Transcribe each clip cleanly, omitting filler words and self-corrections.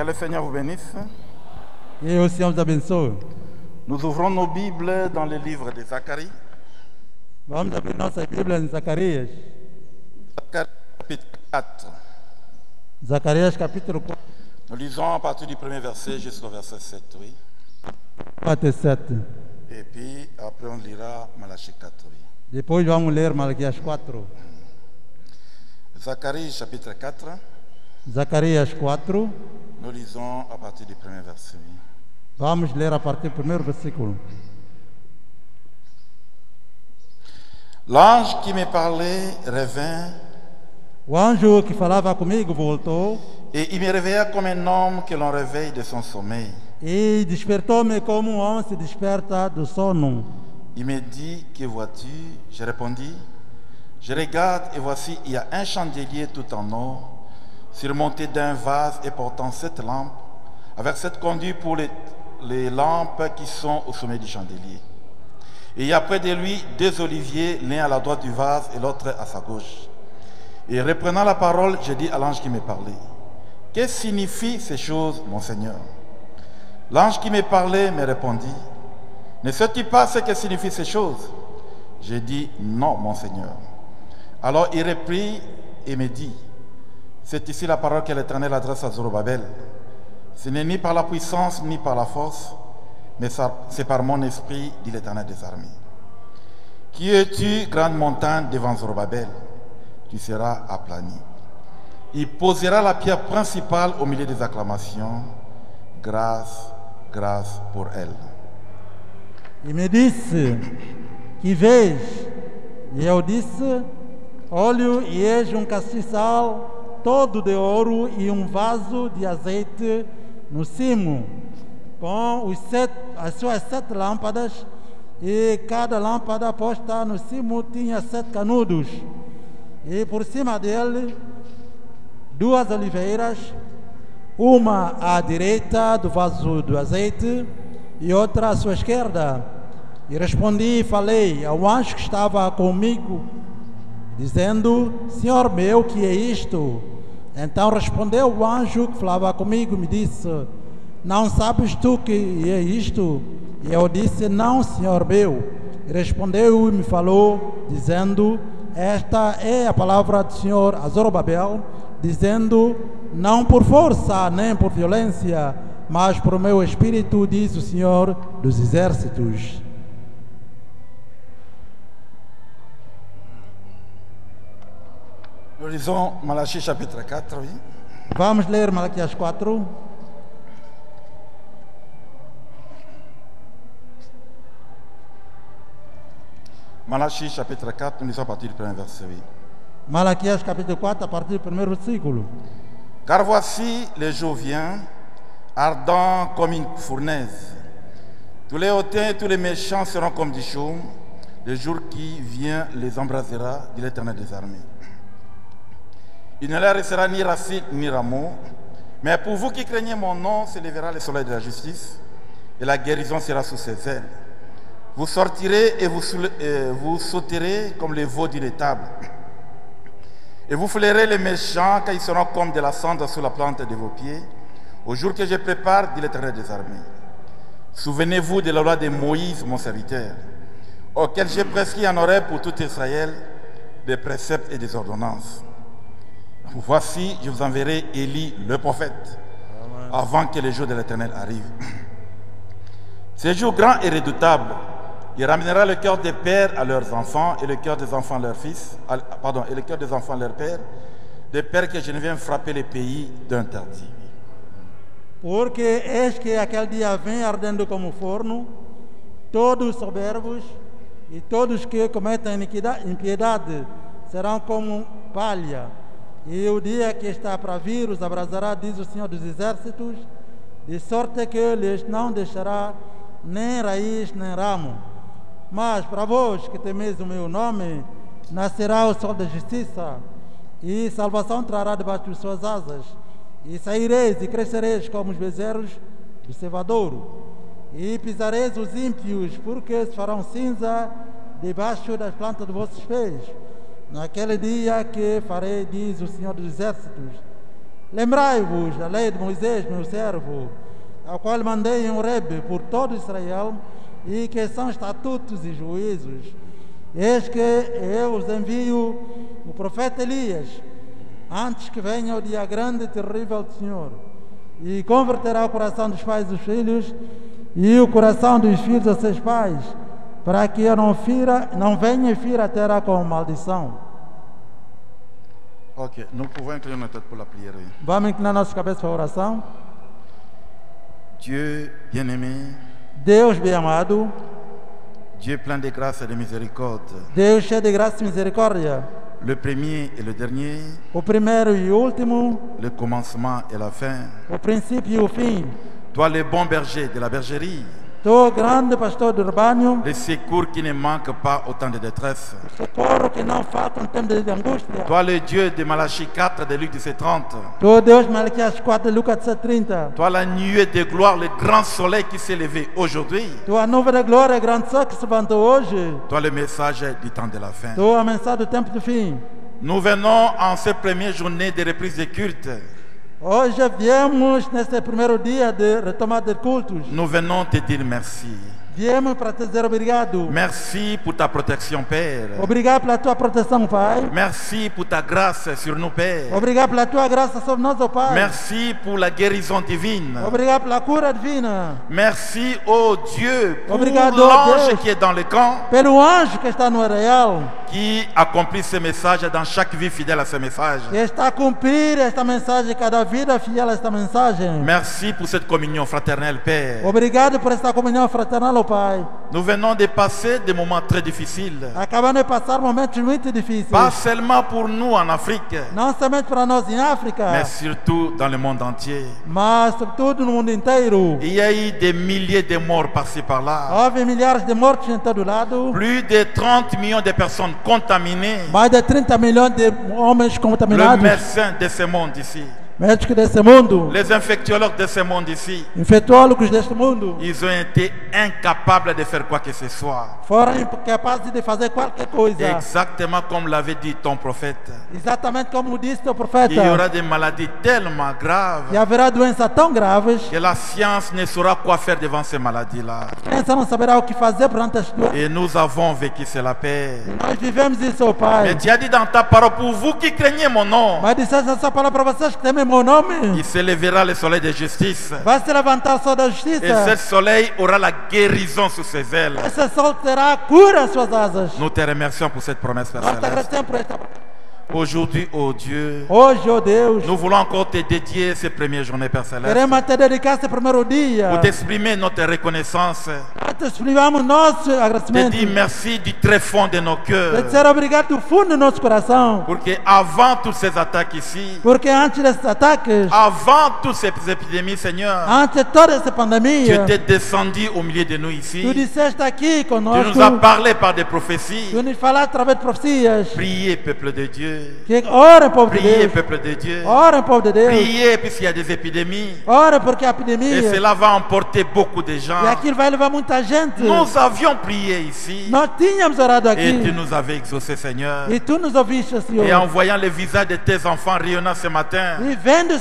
Que le Seigneur vous bénisse. E o Senhor nos abençoe. Nous ouvrons nos Bibles dans le livre de Zacharie. Vamos abrir nossa Bíblia em Zacarias. Zacharie chapitre 4. Zacarias capítulo 4, Nous lisons à partir du premier verset jusqu'au verset 7, oui. 4 e 7. Et puis après on lira Malachie 4, oui. Depois vamos ler Malaquias 4. Zacharie chapitre 4, Zacarias 4, nous lisons à partir du premier verset, oui. vamos ler a partir do primeiro versículo. L'ange qui me parlait revint O anjo que falava comigo voltou et il me réveilla comme un homme que l'on réveille de son sommeil. e despertou-me como homem se desperta do sono. Il me dit, que vois-tu? Je répondis, je regarde et voici, il y a un chandelier tout en or, surmonté d'un vase et portant 7 lampes, avec 7 conduits pour les lampes qui sont au sommet du chandelier. Et il y a près de lui 2 oliviers, l'un à la droite du vase et l'autre à sa gauche. Et reprenant la parole, je dis à l'ange qui me parlait, que signifient ces choses, mon Seigneur? L'ange qui me parlait me répondit, ne sais-tu pas ce que signifient ces choses? J'ai dit, non, mon Seigneur. Alors il reprit et me dit, c'est ici la parole que l'Éternel adresse à Zorobabel. Ce n'est ni par la puissance ni par la force, mais c'est par mon esprit, dit l'Éternel des armées. Qui es-tu, grande montagne, devant Zorobabel? Tu seras aplani. Il posera la pierre principale au milieu des acclamations. Grâce, grâce pour elle. E me disse, que vês? E eu disse, olho e eis castiçal todo de ouro e vaso de azeite no cimo, com as suas 7 lâmpadas, e cada lâmpada posta no cimo tinha 7 canudos, e por cima dele 2 oliveiras, uma à direita do vaso do azeite e outra à sua esquerda. E respondi e falei ao anjo que estava comigo, dizendo, Senhor meu, que é isto? Então respondeu o anjo que falava comigo e me disse, não sabes tu que é isto? E eu disse, não, Senhor meu. E respondeu e me falou, dizendo, esta é a palavra do Senhor a Zorobabel, dizendo, não por força nem por violência, mas por meu espírito, diz o Senhor dos exércitos. Nous lisons Malachie chapitre 4, oui. Vamos ler Malaquias 4. Malachie chapitre 4, nous lisons à partir du premier verset, oui. Malaquias capítulo 4, a partir do primeiro versículo. Car voici, le jour vient, ardent comme une fournaise. Tous les hautains et tous les méchants seront comme du chaume. Le jour qui vient les embrasera, dit l'Éternel des armées. Il ne leur restera ni racine ni rameau. Mais pour vous qui craignez mon nom, s'élèvera le soleil de la justice, et la guérison sera sous ses ailes. Vous sortirez et vous sauterez comme les veaux d'une étable. Et vous foulerez les méchants, car ils seront comme de la cendre sous la plante de vos pieds, au jour que je prépare, dit l'Éternel des armées. Souvenez-vous de la loi de Moïse, mon serviteur, auquel j'ai prescrit en Horeb pour tout Israël des préceptes et des ordonnances. Voici, je vous enverrai Élie, le prophète, avant que le jour de l'Éternel arrive. Ce jour grand et redoutable, il ramènera le cœur des pères à leurs enfants et le cœur des enfants à leurs fils, et le cœur des enfants à leurs pères, des pères que je ne viens frapper les pays d'interdit. Porque eis que aquele dia vem ardendo como forno, todos os soberbos e todos que cometem impiedade serão como palha. E o dia que está para vir os abrasará, diz o Senhor dos exércitos, de sorte que lhes não deixará nem raiz nem ramo. Mas para vós que temeis o meu nome, nascerá o sol da justiça, e salvação trará debaixo de suas asas. E saireis e crescereis como os bezerros do cevadouro, e pisareis os ímpios, porque se farão cinza debaixo das plantas de vossos pés. Naquele dia que farei, diz o Senhor dos exércitos, Lembrai-vos da lei de Moisés, meu servo, ao qual mandei em Horebe por todo Israel, e que são estatutos e juízos. Eis que eu os envio o profeta Elias, antes que venha o dia grande e terrível do Senhor, e converterá o coração dos pais dos filhos, e o coração dos filhos a seus pais, para que eu não venha e fira a terra com maldição. Ok, nous pouvons incliner notre tête pour la prière. Vamos inclinar nossas cabeças para a oração. Dieu bien-aimé, Deus bem-amado, Dieu plein de grâce et de miséricorde, Deus cheio de graça e misericórdia, le premier et le dernier, o primeiro e o último, le commencement et la fin. o princípio e o fim. Toi le bon berger de la bergerie, Tu, grande pastor do rebanho, le secours qui ne manque pas au temps de détresse. socorro que não falta em tempo de angústia. Toi le Dieu de Malachie 4 de Luc 17:30. Tu, Deus, Malaquias 4, Lucas 7:30. Toi la nuée de gloire, le grand soleil qui s'est levé aujourd'hui. Tu, a nuvem da glória, grande sol que se levantou hoje. Toi le message du temps de la fin. Tu, a mensagem do tempo do fim. Nous venons en cette première journée de reprise de culte. Hoje viemos nesse primeiro dia de retomada de cultos. Nous venons te dire merci. Viemos para te dizer obrigado. Merci pour ta protection, Père. Obrigado pela tua proteção, Pai. Merci pour ta grâce sur nous, Père. Obrigado pela tua graça sobre nós, ó Pai. Merci pour la guérison divine. Obrigado pela cura divina. Merci, ô Dieu, pour Obrigado, Deus. l'ange qui est dans le camp, Pelo anjo que está no areal, qui accomplit ce message dans chaque vie fidèle à ce message. que está a cumprir esta mensagem, cada vida fiel a esta mensagem. Merci pour cette communion fraternelle, Père. Obrigado por esta comunhão fraternal, ó Pai. Nous venons de passer des moments très difficiles. Acabamos de passar momentos muito difíceis. Pas seulement pour nous en Afrique, Não somente para nós em África, mais surtout dans le monde entier. mas sobretudo no mundo inteiro. Il y a eu des milliers de morts par-ci par-là. Houve milhares de mortos em todo lado. Plus de 30 millions de personnes contaminées. Mais de 30 milhões de homens Le contaminados. médecin de ce monde ici, Médicos desse mundo, les infectiologues de ce monde ici, infectólogos deste mundo, ils ont été incapables de faire quoi que ce soit. foram incapazes de fazer qualquer coisa. Exactement comme l'avait dit ton prophète. Exatamente como disse o Il y profeta. aura des maladies tellement graves E haverá doenças tão graves que la science ne saura quoi faire devant ces maladies-là. que a ciência não saberá o que fazer perante as doenças. Et nous avons vécu cela, Père. Nós vivemos isso, ó Mais Pai. tu as dit dans ta parole, pour vous qui craignez mon nom, Mas disseste essa palavra para vocês que temem meu nome. il se lèvera le soleil de justice. Vai se levantar o sol da Et ce justiça. soleil aura la guérison sous ses ailes. Esse sol terá a cura às suas asas. Nous te remercions pour cette promesse, Père Nós te Céleste. agradecemos por esta. Aujourd'hui, oh Dieu, Hoje, ó Deus, nous voulons encore te dédier ces premières journées, Père Céleste, queremos te dedicar esse primeiro dia. pour t'exprimer notre reconnaissance, Para te exprimamos nosso te agradecimento. dire merci du très fond de nos De cœurs, ser obrigado do fundo do nosso coração. pour que avant toutes ces attaques ici, Porque antes desses ataques, avant toutes ces épidémies, Seigneur, antes de toda essa tu pandemia, étais descendu au milieu de nous tu ici, disseste aqui tu conosco, nous as parlé par des prophéties. tu nos falaste através de profecias, Priez, peuple de Dieu, que orem, povo de priez, Deus, peuple de Dieu, orem, povo de Deus, priez puisqu'il y a des épidémies, orem porque a et epidemia, cela va emporter beaucoup de gens. e aquilo vai levar muita gente. Nous avions prié ici, Nós tínhamos orado et aqui, tu nous avais exaucé, Seigneur. e tu nos ouviste, Senhor. Et en voyant le visage de tes enfants rayonnant ce matin, E vendo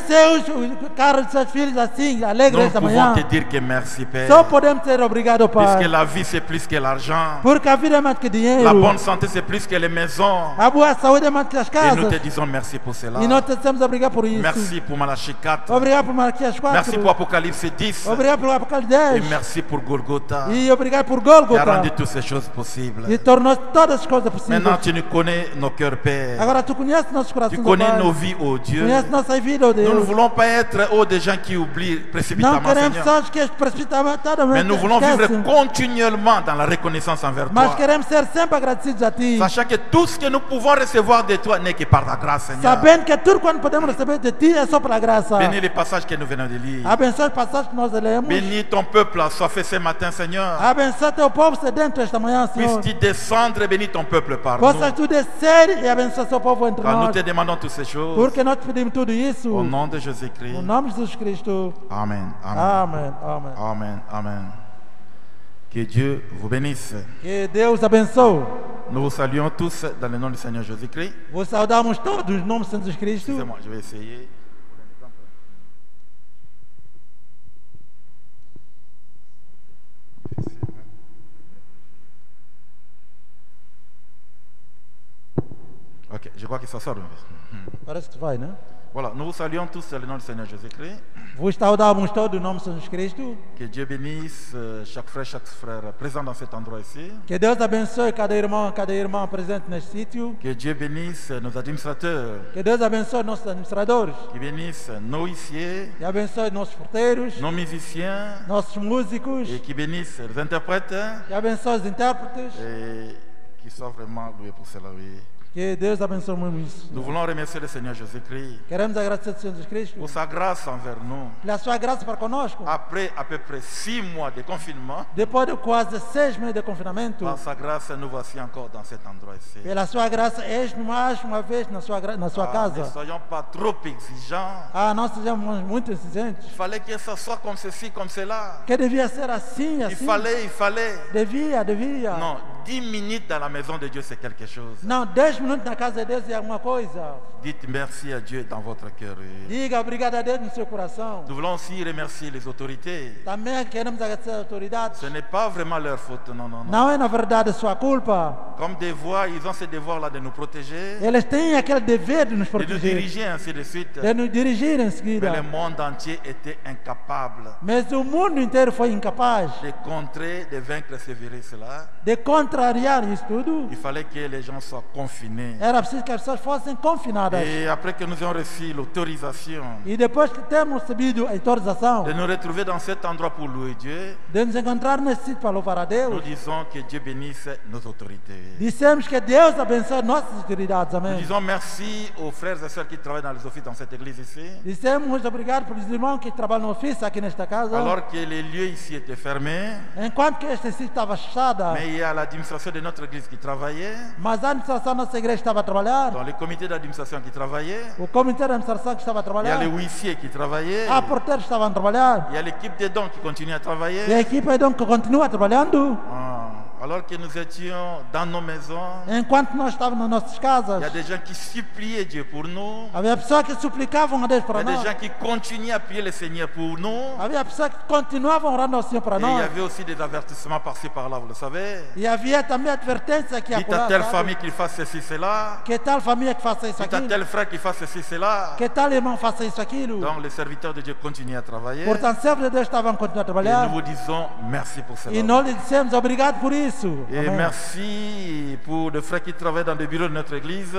o cara de seus filhos assim, alegres nous esta pouvons manhã, te dire que merci, Père. só podemos ser obrigado, Puisque Pai. la vie, c'est plus que l'argent. Porque a vida é mais que La dinheiro. bonne santé, c'est plus que les maisons. A boa saúde é mais que as Et nous te casas. disons merci pour cela. E nós te dizemos obrigado por isso. Merci pour Malachie 4. Obrigado por Malaquias 4. Merci pour Apocalypse 10. Obrigado por Apocalipse Et 10. merci pour Golgotha. E obrigado por Tu as Gólgota. rendu toutes ces choses possibles. E tornou todas as coisas Maintenant, possíveis. tu nous connais nos cœurs, Père. Agora tu conheces nossos Tu corações, ó connais Pai. nos vies, oh Dieu. Conhece nossa vida, ó Nous ne Deus. voulons pas être des gens qui oublient Não précipitamment, queremos Seigneur. só que precipitadamente Mais nous voulons vivre esquecem. continuellement dans la reconnaissance envers Mas toi. queremos ser sempre agradecidos a Ti. Sachant que tout ce que nous pouvons recevoir de toi n'est que par ta grâce, Seigneur. Sabendo que tudo quando podemos receber de Ti é só pela graça. Bénis les passages que nous venons de lire. Abençoa os passagens que nós lemos. Bénis ton peuple assoiffé ce matin, Seigneur. Abençoa teu povo sedento esta manhã, Senhor. Puisses-tu descendre et bénis ton peuple par Possas nous. tu descer e abençoar seu povo entre Car nous nós. te demandons toutes ces choses. Porque nós te pedimos tudo isso. Au nom de Jésus-Christ. No nome de Jesus Cristo. Amen. Amen. Amém. Amém. Amen. Amen. Que Dieu vous bénisse. Que Deus abençoe. Nous vous saluons tous dans le nom du Seigneur Jésus-Christ. Vos saudamos todos no nome de Jesus Cristo. Excusez-moi, je vais essayer. crois que ça sort. Parece que vai, né? Voilà, nous vous saluons tous dans le nom du Seigneur Jésus-Christ. Vos saudamos todos em nome de Jesus Cristo. Que Dieu bénisse chaque frère présent dans cet endroit ici. Que Deus abençoe cada irmã presente neste sítio. Que Dieu bénisse nos administrateurs. Que Deus abençoe nossos administradores. Que bénisse nos huissiers. Que abençoe nossos porteiros. Nos musiciens. Nossos músicos. Et qui bénisse les interprètes. Que abençoe os intérpretes. Et qui soit vraiment loué pour cela, oui. Que Deus abençoe muito isso. Nous voulons remercier le Seigneur Jésus-Christ Queremos agradecer ao Senhor Jesus Cristo pour sa grâce envers nous. pela sua graça para conosco. Après à peu près 6 mois de confinement, Depois de quase 6 meses de confinamento, par sa grâce, nous voici encore dans cet endroit ici. pela sua graça, eis-nos mais uma vez na sua Ne casa. soyons pas trop exigeants. Nós sejamos muito exigentes. Il fallait que ça soit comme ceci, comme cela. Que devia ser assim, Il assim. fallait. Devia. Non, 10 minutes dans la maison de Dieu, c'est quelque chose. Não, 10 minutos na casa de Deus é alguma coisa. Dites merci à Dieu dans votre cœur. Diga obrigado a Deus no seu coração. Nous voulons aussi remercier les autorités. Também queremos agradecer às autoridades. Ce n'est pas vraiment leur faute, non. Não é na verdade sua culpa. Comme devoir, ils ont ce devoir-là de nous protéger, Eles têm aquele dever de nos de nous proteger, diriger, ainsi de suite. de nos dirigir em Mais seguida. le monde entier était incapable Mas o mundo inteiro foi incapaz de contrer, de vaincre ce virus-là. de contrariar isso tudo. Il fallait que les gens soient confinés. Era preciso que as pessoas fossem confinadas. Et après que nous ayons reçu l'autorisation E depois que temos recebido a autorização de nous retrouver dans cet endroit pour louer Dieu, de nos encontrar nesse sítio para louvar a nous Deus, disons que Dieu bénisse nos autorités. dissemos que Deus abençoe nossas autoridades. Nous Amém. disons merci aux frères et sœurs qui travaillent dans les offices dans cette église ici. Dissemos muito obrigado pelos irmãos que trabalham no ofício aqui nesta casa. Alors que les lieux ici étaient fermés, Enquanto que este sítio estava fechada, mais il y a l'administration de notre église qui travaillait, mas a administração da nossa igreja estava a trabalhar, dans le comité d'administration qui travaillait, o comitê de administração que estava a il y a trabalhar, les huissiers qui travaillaient, a porteiros estavam a trabalhar, il y a l'équipe des dons qui continue à e a travailler. equipa então que continua trabalhando, Alors que nous étions dans nos maisons, enquanto nós estávamos nas nossas il casas. y a des gens qui suppliaient Dieu pour nous. Havia pessoas que suplicavam a Deus Il y para a des nós. gens qui continuaient à prier le Seigneur pour nous. Havia pessoas que continuavam orando ao Senhor para Et il y nós. avait aussi des avertissements par-ci par-là, vous le savez. E havia também advertência aqui a Dites à telle famille qu'il fasse ceci, cela. Que tal família que faça isso Dites à aquilo? tel frère qu'il fasse ceci, cela. Que tal irmão faça isso aquilo? Donc les serviteurs de Dieu continuaient à travailler. Portanto, servos de Deus estavam a continuar a Et trabalhar. nous vous disons merci pour cela. E nós lhe dissemos obrigado por isso. Et Amém. merci pour les frères qui travaillent dans le bureau de notre église,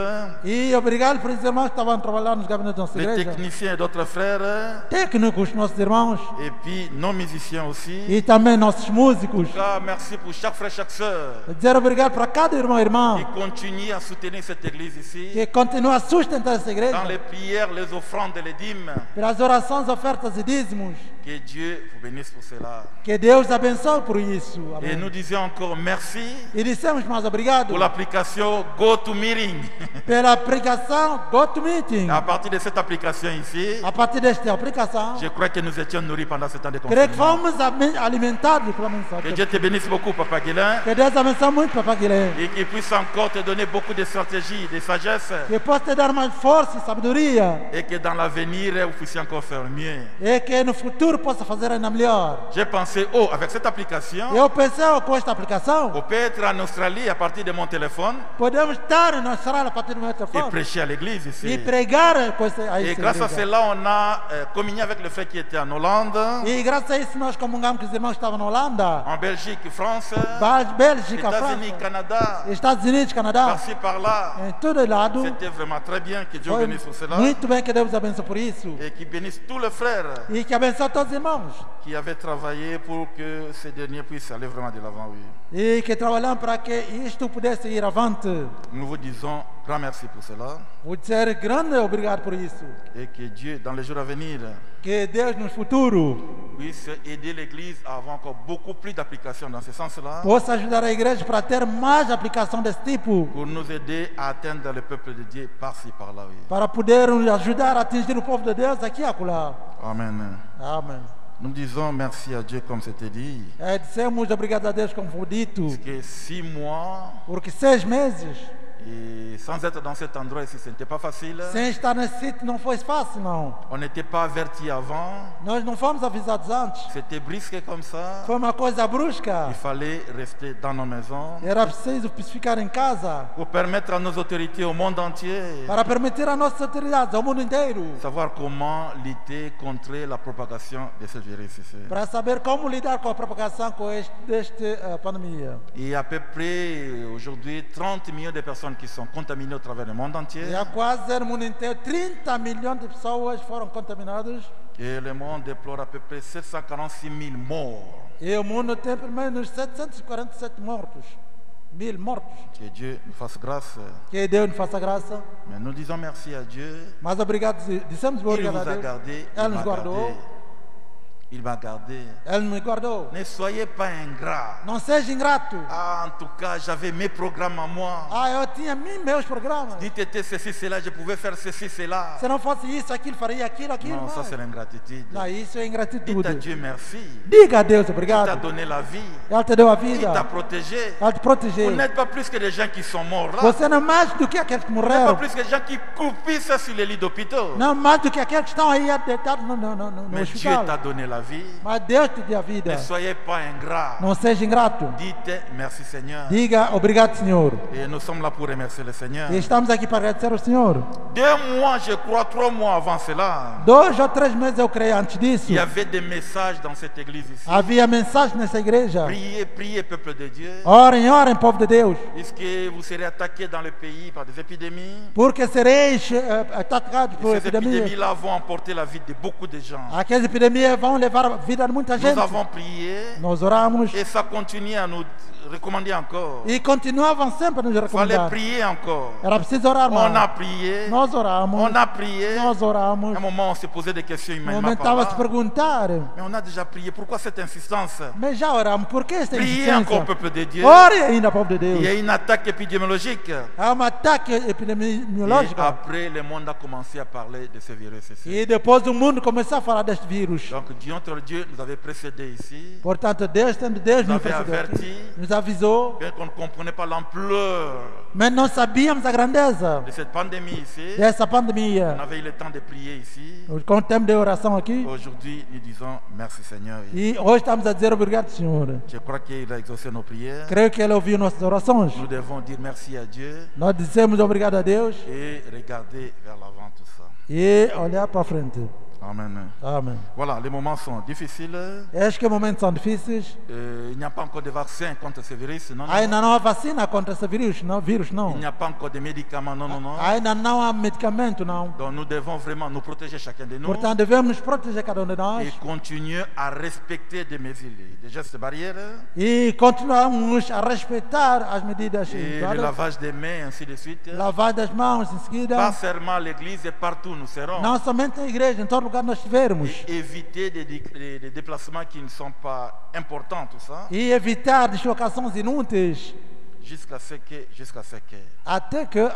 E obrigado por esses irmãos que estavam a trabalhar nos gabinetes da nossa les igreja. techniciens et d'autres frères, Técnicos, nossos irmãos. et puis nos musiciens aussi. E também nossos músicos. Merci pour chaque frère, chaque sœur Dizer obrigado para cada irmão e qui irmã continue à soutenir cette église ici, que continua a sustentar essa igreja. dans les prières, les offrandes et les dîmes. Pelas orações, ofertas e dízimos. Que Dieu vous bénisse pour cela. Que Deus abençoe por isso. Et Amém. nous disions encore merci E dissemos mais obrigado pour l'application GoToMeeting. pela aplicação GoToMeeting. À partir de cette application ici, A partir desta aplicação, je crois que nous étions nourris pendant ce temps de creio que confinement. fomos alimentados pela mensagem. Que Dieu te bénisse beaucoup, Papa Guilain, Que Deus abençoe muito, Papai Guilherme. et qu'il puisse encore te donner beaucoup de stratégies, de sagesse, Que possa te dar mais força e sabedoria. et que dans l'avenir, vous puissiez encore faire mieux. E que no futuro possa fazer ainda melhor. J'ai pensé, oh, avec cette application, Eu pensei com esta aplicação, on peut être en Australie à partir de mon téléphone podemos estar na Austrália a partir do meu et telefone prêcher à l'église e ici. pregar com essa, a Et essa grâce à igreja. cela, on a communié avec le frère qui était en Hollande, E graças a isso nós comungamos com os irmãos que estavam na Holanda, en Belgique, France, Bélgica, États-Unis, França, Canada, Estados Unidos, Canadá, par-ci, par-là. em todo lado. C'était vraiment très bien, que Dieu Foi bénisse pour cela. muito bem, que Deus abençoe por isso. Et qui bénisse tous les frères E que abençoe todos os irmãos. qui avaient travaillé pour que ces derniers puissent aller vraiment de l'avant, oui. E que trabalhamos para que isto pudesse ir avante. Nous vous disons grand merci pour cela Vou dizer grande obrigado por isso. et que Dieu, dans les jours à venir, Que Deus no futuro puisse aider l'Église à avoir encore beaucoup plus d'applications dans ce sens-là possa ajudar a igreja para ter mais aplicação desse tipo. pour nous aider à atteindre le peuple de Dieu par-ci, par-là, oui. Para poder nos ajudar a atingir o povo de Deus aqui e acolá. Amen. Amém. Nous disons merci à Dieu comme c'était dit, Dissemos obrigado a Deus, como foi dito, que 6 mois, porque 6 meses Et sans être dans cet endroit ici, ce n'était pas facile. Sem estar nesse sítio não foi fácil, não. On n'était pas averti avant. Nós não fomos avisados antes. C'était brusque comme ça. Foi uma coisa brusca. Il fallait rester dans nos maisons Era preciso ficar em casa pour permettre à nos autorités au monde entier para permitir às nossas autoridades, ao mundo inteiro, savoir comment lutter contre la propagation de ce virus ici. para saber como lidar com a propagação desta pandemia. Il y a à peu près aujourd'hui 30 millions de personnes qui sont contaminées au travers du monde entier. E há quase no mundo inteiro 30 milhões de pessoas foram contaminadas. Et le monde déplore à peu près 746 000 morts. E o mundo tem pelo menos 747 mortos. 1000 mortos. Que Dieu nous fasse grâce. Que Deus nos faça graça. Mais nous disons merci à Dieu. Mas obrigado, dissemos Il obrigado nous a a Deus. gardés. Ele nos guardou. Il m'a gardé. Ele me guardou. Ne soyez pas ingrats. Não seja ingrato. Ah, en tout cas, j'avais mes programmes à moi. Ah, eu tinha meus programas. Dit était ceci, cela, je pouvais faire ceci, cela. Se não fosse isso, aquilo, faria aquilo, aquilo. Non, ça mais. c'est l'ingratitude. Não, isso é Dites à ingratitude. Dieu merci. Diga a Deus Il t'a obrigado. donné la vie. Ele te deu a Il t'a vida. protégé. Ele te Vous protegeu. n'êtes pas plus que des gens qui sont morts là. Você não é mais do que aqueles que Vous n'êtes pas morreram. plus que des gens qui croupissent sur les lits d'hôpitaux. Não mais do que aqueles que estão aí deitados no Mais Dieu t'a hospital. donné la vie. Mas Deus te deu a vida. Ne soyez pas ingrats. Não seja ingrato. Dites merci Seigneur. Diga obrigado, Senhor. Et nous sommes là pour remercier le Seigneur. E estamos aqui para agradecer ao Senhor. 2 mois, je crois, 3 mois avant cela, 2 ou 3 meses, eu creio, antes disso, il y avait des messages dans cette église ici. havia mensagem nessa igreja. Priez, priez, peuple de Dieu. Orem, orem, povo de Deus. Puisque vous serez attaqués dans le pays par des épidémies. Porque sereis atacados Et por ces epidemias. épidémies-là vont emporter la vie de beaucoup de gens. Aquelas epidemias vão levar a vida de muita gente. Nous avons prié Nós oramos et ça continue à nous recommander encore. e continuavam sempre a nos Il fallait recomendar. prier encore. Era preciso orar On a mais. prié. Nós oramos. On a prié. Nós oramos. À un moment, on s'est posé des questions No humainement momento par estava a se là. perguntar, Mais on a déjà prié. Pourquoi cette insistance? mas já oramos, por que esta Priez encore, insistência? peuple de Dieu. Ore ainda, povo de Deus. Il y a une attaque épidémiologique. Há um ataque Et epidemiológico. après, le monde a commencé à parler de ce virus ici. E depois o mundo começou a falar deste vírus. Donc, notre Dieu nous avait précédés ici. Portanto, Deus Nous nos avait precedeu aqui, averti. nos avisou, Bien qu'on ne comprenait pas l'ampleur mas não sabíamos a grandeza de cette pandémie ici. dessa On pandemia. avait eu le temps de prier ici. Com o tempo de oração aqui, Aujourd'hui, nous disons merci Seigneur. e hoje estamos a dizer obrigado, Senhor. Je crois qu'il a exaucé nos prières. Creio que Ele ouviu nossas orações. Nous devons dire merci à Dieu Nós dissemos obrigado a Deus et regarder vers l'avant tout ça. e olhar para frente. Amen. Amém. Voilà, les moments sont difficiles. Acho que momentos são difíceis. Il n'y a pas encore de vaccin contre ce virus. Non, non. Ainda não há vacina contra esse vírus, não. Il n'y a pas encore de médicaments. Non, non, non. Ainda não há medicamento, não. Donc nous devons vraiment nous protéger chacun de nous Portanto, devemos nos proteger cada de nós et continuer à respecter des mesures, des gestes barrières e continuamos a respeitar as medidas et le sanitárias. lavage des mains, ainsi de suite. Lavar das mãos em seguida. Pas seulement à l'église et partout nous serons. Não somente na igreja, em todo lugar nós estivermos. Et éviter des déplacements qui ne sont pas importants, tout ça, E evitar deslocações inúteis. jusqu'à ce que. Até que.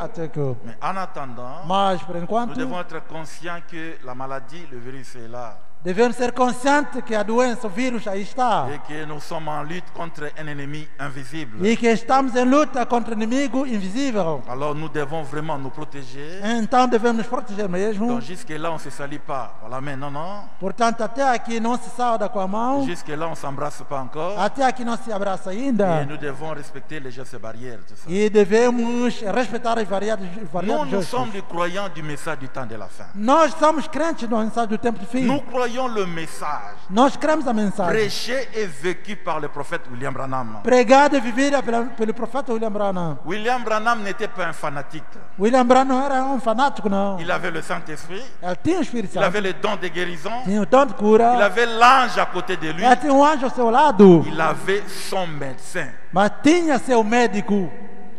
Mais en attendant, Mas, por nous enquanto, devons être conscients que la maladie, le virus est là. devemos ser conscientes que a doença, o vírus, aí está. Et que nous sommes en lutte contre un ennemi invisible. E que estamos em luta contra o inimigo invisível. Alors nous devons vraiment nous protéger. Então devemos nos proteger mesmo. Donc jusque-là, on ne se salit pas. Voilà, mais non, non. Portanto, até aqui não se sauda com a mão. Jusque-là, on ne s'embrasse pas encore. Até aqui não se abraça Et ainda. nous devons respecter les gestes barrières, tout ça. E devemos respeitar as variadas Nous gestos. sommes des croyants du message du temps de la fin. Nós somos crentes na mensagem do tempo de fim. Nous croyons le message Nós cremos a mensagem. prêché et vécu par le prophète William Branham. Pregada e vivida pelo profeta William Branham. William Branham n'était pas un fanatique. William Branham era fanático, não. Il avait le Saint-Esprit, Ele tinha o Espírito il Santo. avait le don de guérison, Tinha o dom de cura. il avait l'ange à côté de lui, Ele tinha um anjo ao seu lado. il avait son médecin. Mas tinha seu médico.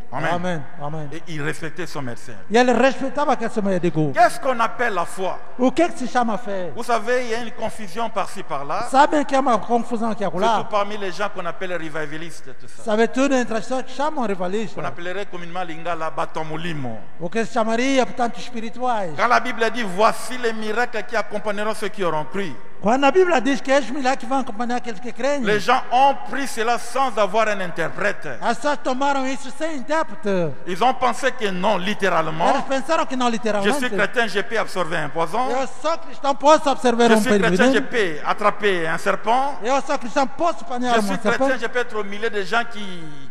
Amen. Amém. Amém. Et il respectait son médecin. E ele respeitava aquele seu médico. Qu'est-ce qu'on appelle la foi? O que se chama fé? Vous savez, il y a une confusion par-ci par-là, Sabem que é uma confusão aqui e surtout acolá? parmi les gens qu'on appelle revivalistes, tout ça. Sabe tudo entre as pessoas que chamam On rivalistas. appellerait communément l'ingala batomulimo. O que se chamaria, portanto, espirituais. Quand la Bible dit voici les miracles qui accompagneront ceux qui auront cru. Quando a Bíblia diz que é os milagres que vão acompanhar aqueles que creem, Les gens ont pris cela sans avoir un interprète. as pessoas tomaram isso sem intérprete. Ils ont pensé que non, Eles littéralement. pensaram que não Je literalmente. suis chrétien, je peux absorber un poison. Eu sou cristão, posso absorver Je suis chrétien, je perigo. peux attraper un serpent. Eu sou cristão, posso apanhar Je uma suis chrétien, serpente. je peux être au milieu des gens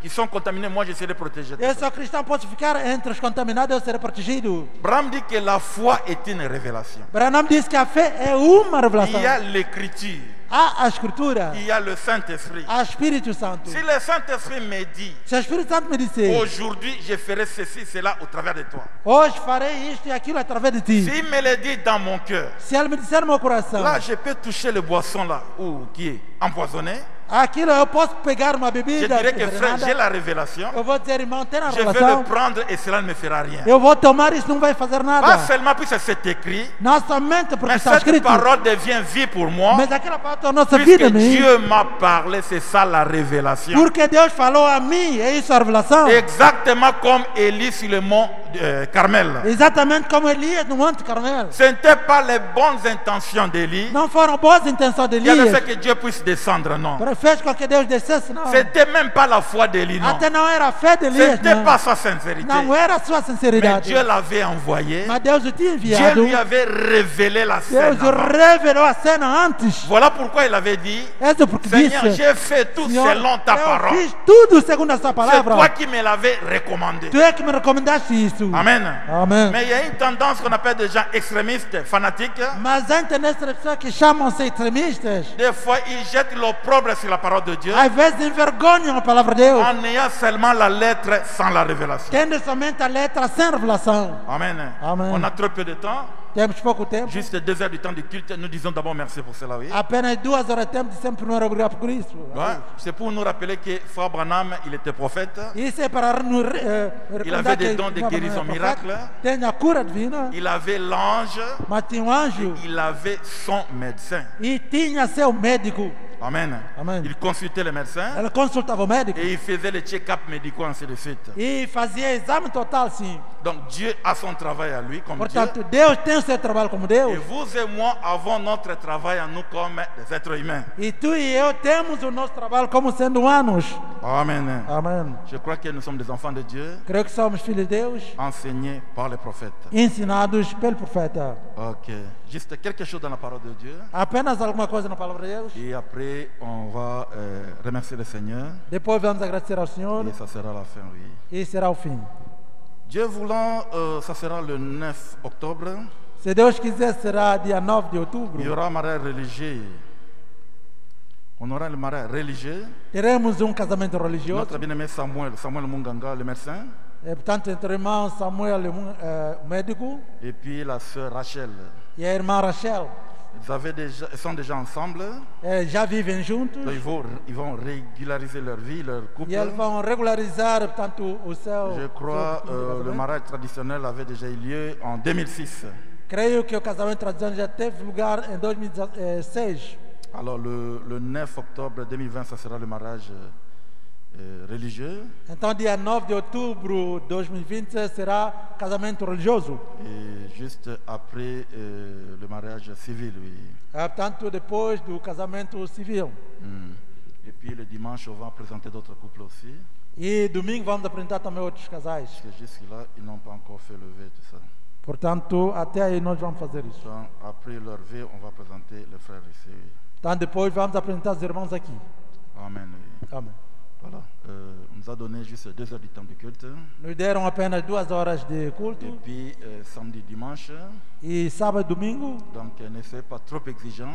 qui sont contaminés. Moi, je serai protégé. Eu sou cristão, posso ficar entre os contaminados, eu serei protegido. Branham dit que la foi est une révélation. Branham diz que a fé é uma Il revelação. y a l'écriture, Há a Escritura, il y a le Saint-Esprit. há Espírito Santo. Si le Saint-Esprit me dit, Se o Espírito Santo me disser, aujourd'hui, je ferai ceci, cela au travers de toi. hoje farei isto e aquilo através de ti. S'il me le dit dans mon cœur, Se ele me disser no meu coração, là, je peux toucher le boisson là, qui est empoisonné. aquilo eu posso pegar uma Je bebida dirais que frère, j'ai envenenada, la révélation. eu vou dizer, irmão, tem a Je vais revelação, le prendre et cela ne me fera rien. eu vou tomar isso, não vai fazer Pas nada. seulement puisque c'est écrit, Não somente porque mais está cette escrito, parole devient vie pour moi. mas aquela palavra tornou nossa Puisque vida, mim. Dieu m'a parlé, c'est ça la révélation. Porque Deus falou a mim, é isso a revelação. Exactement comme Élie sur le mont Carmel. Exatamente como Elias no Monte Carmelo. Ce n'était pas les bonnes intentions d'Élie Não foram boas intenções de qui avait fait Elias, que Dieu puisse descendre, non. para fez com que Deus descesse, não. C'était même pas la foi d'Élie, non. Até não era a fé de Ce Elias, n'était não. pas sa sincérité. Não era a sua Mais sinceridade. Dieu l'avait envoyé. Mas Deus o tinha Dieu enviado. lui avait révélé la scène. Deus avant. revelou a cena antes. Voilà pourquoi il avait dit, É isso porque Seigneur, disse, j'ai fait tout Senhor, selon ta eu parole. fiz tudo segundo a sua C'est toi palavra. qui me l'avais recommandé. Tu é que me recomendaste isso. Amen. Amém. Mais il y a une tendance qu'on appelle des gens extrémistes, fanatiques. Mas há intendência das pessoas que chamam-se extremistas. Des fois, ils jettent l'opprobre sur la parole de Dieu Às vezes envergonham a palavra de Deus. en ayant seulement la lettre sans la révélation. Tendo somente a letra sem revelação. Amen. Amen. On a trop peu de temps. Temos pouco tempo. Juste 2 heures du temps de culte. Nous disons d'abord merci pour cela, oui. Apenas 2 horas de tempo de sempre primeiro obrigado por isso. Ouais. C'est pour nous rappeler que Frère Branham, il était prophète. Isso é para nos avait des dons de guérison miracle. Tem a cura divina, Il avait l'ange. mas tinha um anjo Il avait son médecin. e tinha seu médico. Amen. Amen. Il consultait les médecins Ela consultava o médico et il faisait les check-up médicaux, ainsi de suite. e fazia exame total, sim. Donc Dieu a son travail à lui comme Dieu. Portanto, Deus tem o seu trabalho como Et Deus. vous et moi avons notre travail à nous comme des êtres humains. E tu e eu temos o nosso trabalho como sendo humanos. Amen. Amém. Je crois que nous sommes des enfants de Dieu, Creio que somos filhos de Deus, enseignés par les prophètes. ensinados pelo profeta. Ok. Juste quelque chose dans la parole de Dieu. Apenas alguma coisa na palavra de Deus. Et après, on va remercier le Seigneur. Depois vamos agradecer ao Senhor Et ça sera la fin, oui. e será o fim. Dieu voulant, ça sera le 9 octobre. Se Deus quiser, será dia 9 de Il y outubro. aura un mariage religieux. On aura le mariage religieux. Teremos casamento religioso. Notre bien-aimé Samuel Munganga, le médecin. Portanto, entre o irmão Samuel, o médico, Et puis la sœur Rachel. e a irmã Rachel. Ils sont déjà ensemble. Já vivem juntos. Donc ils vont régulariser leur vie, leur couple. E eles vão regularizar, portanto, o seu. Je crois seu le casamento. mariage traditionnel avait déjà eu lieu en 2006. Creio que o casamento tradicional já teve lugar em 2016. Alors le 9 octobre 2020, ça sera le mariage religieux. Então, dia 9 de outubro de 2020 será casamento religioso. Et juste après le mariage civil, oui. Portanto, depois do casamento civil. Et puis le dimanche, on va présenter d'autres couples aussi. E domingo vamos apresentar também outros casais. Parce que jusque-là, ils n'ont pas encore fait le vœu, tout ça. Portanto, até aí nós vamos fazer isso. Donc, après leur vœu, on va présenter les frères ici. Oui. Então, depois vamos apresentar os irmãos aqui. Amen, oui. Amém. Voilà. On nous a donné juste 2 heures du temps de culte. Nos deram apenas 2 horas de culto. Et puis samedi, dimanche. E sábado e domingo. Donc ne soyez pas trop exigeants.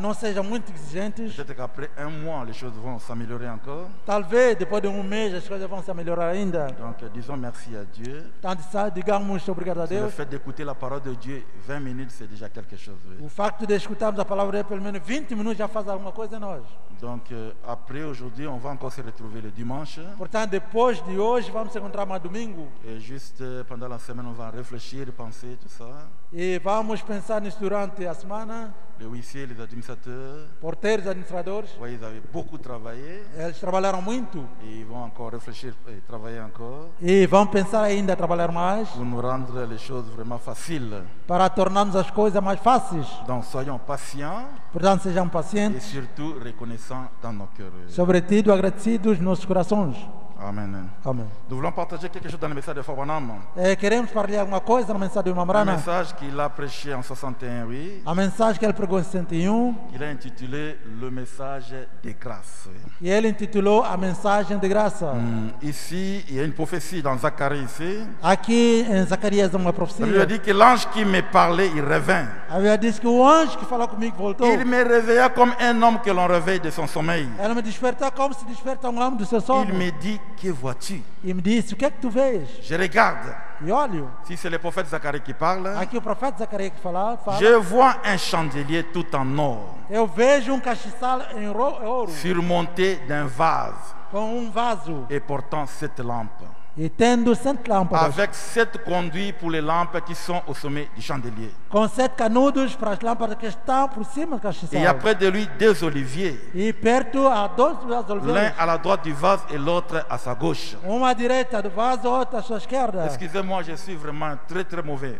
Não sejam muito exigentes. Peut-être qu'après un mois, les choses vont s'améliorer encore. Talvez depois de mês as coisas vão se melhorar ainda. Donc disons merci à Dieu. Então, digamos obrigado a Le Deus. fait d'écouter la parole de Dieu 20 minutes, c'est déjà quelque chose. Oui. O facto de escutarmos a palavra dele pelo menos 20 minutos já faz alguma coisa em nós. Donc après, aujourd'hui, on va encore se retrouver. retrouver le dimanche. Portanto, depois de hoje, vamos se encontrar mais domingo. Et juste pendant la semaine, on va réfléchir, penser, tout ça. E vamos pensar nisso durante a semana. Les huissiers, les administrateurs, Porteiros, administradores, ouais, ils avaient beaucoup travaillé. eles trabalharam muito. Et ils vont encore réfléchir et travailler encore E vão pensar ainda a trabalhar mais pour nous rendre les choses vraiment faciles. para tornarmos as coisas mais fáceis. Donc soyons patients Portanto, sejam et pacientes, surtout reconnaissants dans nos cœurs. sobretudo agradecidos nos nossos corações. Amen. Amém. Nous voulons partager quelque chose dans le message de Fabanam. Queremos partilhar alguma coisa na mensagem de Un Mamrana. message qu'il a prêché en 61, oui. A mensagem que ele pregou em 61, Il a intitulé Le message des grâces. e ele intitulou A Mensagem de Graça. Ici, il y a une prophétie dans Zacharie ici. Aqui em Zacarias, uma Il lui a profecia, dit que l'ange qui me parlait, il revint. havia dito que o anjo que falou comigo voltou. Il me réveilla comme un homme que l'on réveille de son sommeil. Ela me despertou como se desperta um homem do seu Il sono. me dit, que vois-tu? E me disse, o que é que tu vês? Je regarde. E olho, Si c'est le prophète Zacharie qui parle, aqui o profeta Zacarias que fala, je vois un chandelier tout en or, eu vejo castiçal em ouro, surmonté d'un vase com vaso, et portant 7 lampes, e tendo 7 lâmpadas, avec 7 conduits pour les lampes qui sont au sommet du chandelier. com 7 canudos para as lâmpadas que estão por cima do Et castiçal. après de lui 2 oliviers, E perto há 2 vasos l'un oliveiros, à la droite du vase et l'autre à sa gauche. uma à direita do vaso, outra à sua esquerda. Excusez-moi, je suis vraiment un très très mauvais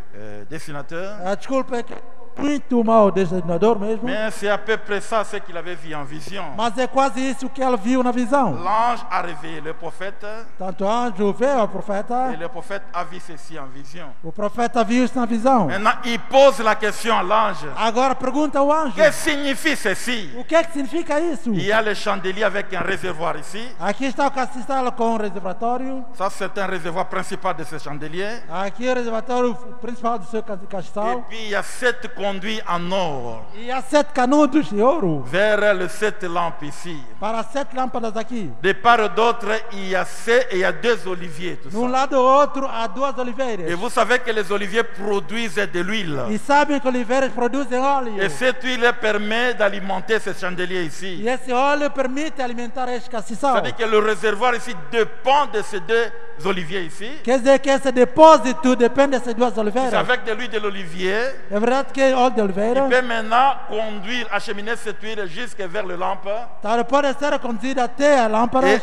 dessinateur. Desculpa, é que muito mau desenhador mesmo, Mais c'est à peu près ça ce qu'il avait vu en vision. mas é quase isso que ele viu na visão. L'ange a réveillé le prophète Tanto o anjo vê o profeta, et le prophète a vu ceci en vision. o profeta viu isso na visão. Maintenant, il pose la question à l'ange. Agora pergunta ao anjo, Que signifie ceci? o que é que significa isso? Il y a le chandelier avec un réservoir ici. Aqui está o castiçal com o reservatório. Ça, c'est un réservoir principal de ce chandelier. Aqui o reservatório principal do seu Et castiçal. puis, il y a 7 conduits en or E há 7 canudos de ouro vers les 7 lampes ici. para 7 lâmpadas aqui. De part et d'autre, il y a 2 oliviers. Tout Num ça. lado ou outro há 2 Et oliveiras. vous savez que les oliviers produisent de l'huile. E sabem que oliveiras produzem óleo. Et cette huile permet d'alimenter ce chandelier ici. E esse óleo permite alimentar este castiçal. C'est-à-dire que le réservoir ici dépend de ces 2 oliviers ici. Quer dizer que esse depósito depende dessas 2 C'est oliveiras. avec de l'huile de l'olivier. É verdade que é óleo de oliveira. Il peut maintenant conduire, acheminer cette huile jusque vers les lampes Então pode ser conduzido até a lâmpada et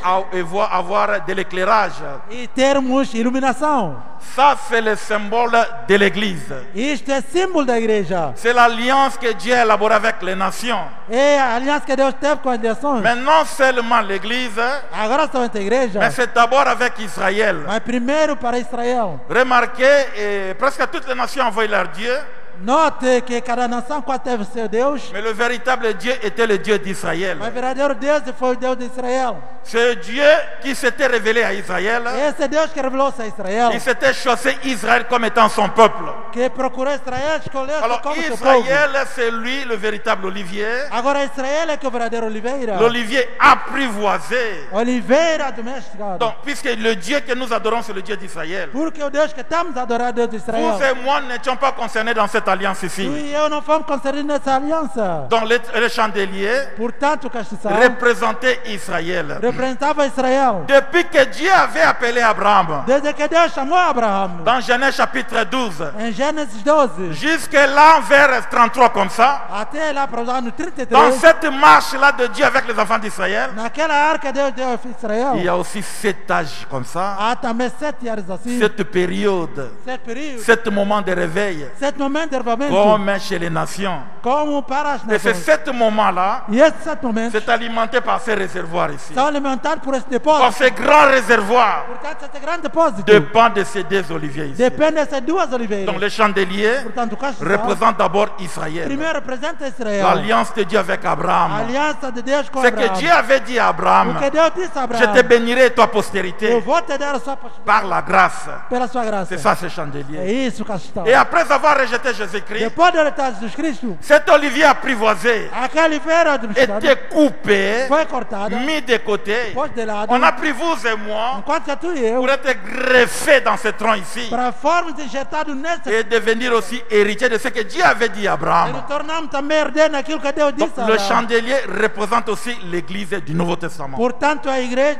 avoir de l'éclairage. e termos iluminação. Ça, c'est le symbole de l'Église. Isto é símbolo da igreja. C'est l'alliance que Dieu a élaborée avec les nations. É a aliança que Deus teve com as nações. Mais non seulement l'Église, Agora somente a igreja, mais c'est d'abord avec Israël. mas primeiro para Israel. Remarquez, presque toutes les nations envoyaient leur Dieu, Note que cada nação qual teve seu Deus, mais le véritable Dieu était le Dieu d'Israël. mas o verdadeiro Deus foi o Deus de Israel. Ce Dieu qui s'était révélé à Israël, Esse é Deus que revelou-se a Israel, il s'était choisi Israël comme étant son peuple. que procurou Israel, escolheu Alors como seu povo. Israël, c'est lui le véritable olivier, Agora Israel é que é o verdadeiro oliveira. l'olivier apprivoisé. Oliveira domesticada. Donc, puisque le Dieu que nous adorons, c'est le Dieu d'Israël, Porque o Deus que estamos a adorar, Deus de Israel. vous et moi n'étions pas concernés dans cette alliance Tu ici. e eu não fomos concedidos nessa aliança. Donc, le chandelier Portanto, o castiçal représentait Israël. representava Israel. Depuis que Dieu avait appelé Abraham, Desde que Deus chamou Abraão, dans Genèse chapitre 12, em Gênesis 12, jusque là, vers 33 comme ça, até lá para o ano dans 33, cette marche-là de Dieu avec les enfants d'Israël, naquela arca Deus deu a Israel, il y a aussi 7 âges comme ça, há também 7 anos assim, cette période, 7 períodos, 7 moments de réveil, 7 momentos de avivamento, comme chez les nations. como para as Et ces nações. 7 moments-là, E esses 7 momentos c'est alimenté par ces réservoirs ici. são alimentados por esse Par depósito. ces grands réservoirs Portanto, esse grande depósito dépend de ces 2 oliviers ici. depende dessas 2 Donc oliveiras. le chandelier Portanto, o castiçal représente d'abord Israël. primeiro representa Israel. L'alliance de Dieu avec A Abraham. aliança de Deus com C'est que Abraão. Dieu avait dit à Abraham, O que Deus disse a je Abraão, te bénirai et toi eu postérité vou te dar a sua par la grâce. pela sua graça. C'est ça ce É chandelier. isso, castiçal. Et après avoir rejeté Jésus-Christ, depois de estar Jesus Cristo, cet olivier apprivoisé aquela oliveira administrada était coupé, foi cortada, mis de côté. pôs de lado, On a pris vous et moi enquanto tu e eu, pour être greffés dans ce tronc ici para formos injetados nessa, et devenir aussi héritiers de ce que Dieu avait dit à e Abraham. nos tornamos também herdeiros naquilo que Deus Donc, disse a le Abraão. chandelier représente aussi l'église du Nouveau Testament. Portanto, a igreja,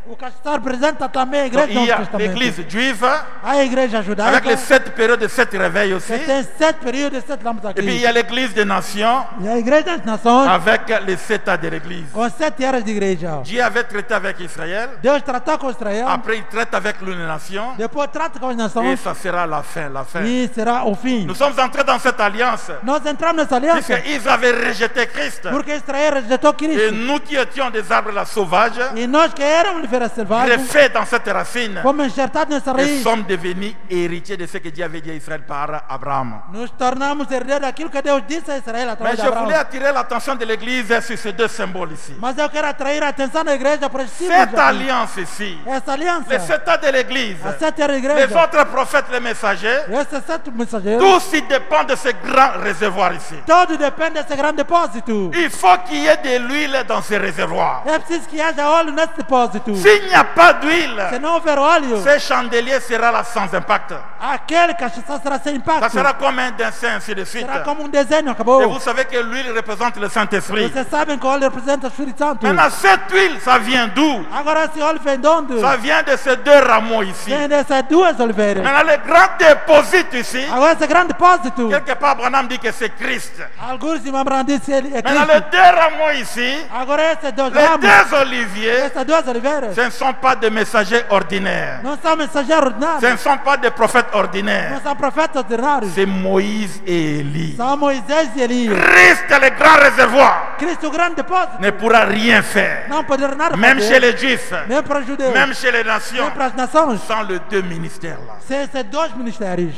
o castiçar representa também a Donc, igreja do il y Novo a Testamento. l'église juive A igreja avec judaica, les 7 périodes de 7 réveils aussi. que tem 7 períodos e 7 lâmpadas Et puis il aqui. y a l'église des nations E a igreja das nações, avec les 7 ans de l'église. com 7 eras de igreja. Dieu avait traité avec Israël. Deus tratou com Israel, Après, il traite avec les nations. depois trata com as Et nações, ça sera la fin, la fin. e será o fim. Nous sommes entrés dans cette alliance. Nós entramos nessa aliança Puisqu'ils avaient rejeté Christ. porque Israel rejeitou Et Cristo. nous qui étions des arbres là, sauvages, E nós que éramos oliveira selvagem, greffés dans cette racine, fomos enxertados nessa nous raiz, sommes devenus héritiers de ce que Dieu avait dit à Israël par Abraham. nos tornamos herdeiros daquilo que Deus disse a Israel Mais através de je voulais Abraão. attirer l'attention de l'Église sur ces deux symboles ici. Mas eu quero atrair a atenção da igreja para esses símbolos Cette aqui. alliance ici, Essa aliança, les 7 ans de l'Église, as 7 eras da les igreja, autres prophètes, les messagers, esses 7 mensageiros, tous ils dépendent de ce grand réservoir ici. todo depende desse grande depósito. Il faut qu'il y ait de l'huile dans ces réservoirs. É preciso que haja óleo nesse depósito. S'il n'y a pas d'huile, Se não houver óleo, ce chandelier sera là sans impact. aquele cachaça será sem Ça impacto. sera comme un dessin, ainsi de suite. Será como desenho, Et acabou. vous savez que l'huile représente le Saint-Esprit. Vocês sabem que o óleo representa o Espírito Santo. Maintenant, cette huile, ça vient d'où? Agora esse óleo vem de onde? Ça vient de ces deux rameaux ici. Vem dessas duas oliveiras. Maintenant, le grand dépôt ici, Agora esse grande depósito, quelque part, Branham dit que c'est Christ. alguns de Abraão disse ele é Maintenant, les Cristo. deux rameaux ici, Agora esses dois les ramos, deux oliviers, essas duas oliveiras, ce ne sont pas des messagers ordinaires. não são mensageiros Ce ordinários, ne sont pas des prophètes não ordinaires. são profetas ordinários, C'est Moïse et Élie. são Moisés e Elias. Christ, le grand réservoir, Cristo, o grande depósito, ne pourra rien faire. não poderá nada Même chez fazer, les Juifs, nem para os judeus, même chez les nations, nem para as nações, sans les deux ministères-là. sem esses dois ministérios.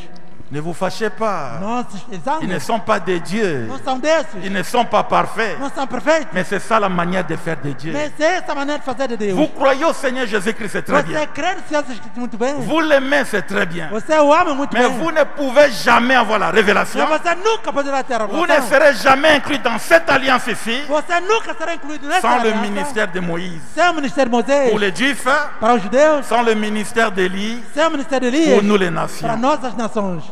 Ne vous fâchez pas. Não se Ils zangam, ne sont pas de Dieu. não são desses, Ils ne sont pas parfaits. não são perfeitos, Mais c'est ça la manière de faire de Dieu. mas é essa maneira de fazer de Deus. Vous croyez au Seigneur Jésus-Christ, c'est très bien. Você crê no Senhor Jesus Cristo muito bem, Vous l'aimez, c'est très bien. você o ama muito Mais bem, vous ne pouvez jamais avoir la révélation. mas você nunca poderá ter a Vous ne revelação. serez jamais inclus dans cette alliance ici Você nunca será incluído nessa sans le aliança, ministère de Moïse. sem o ministério de Moisés Pour les Juifs, para os judeus, sans le ministère d'Élie, sem o ministério de pour Elias nous les para nations. nós as nações.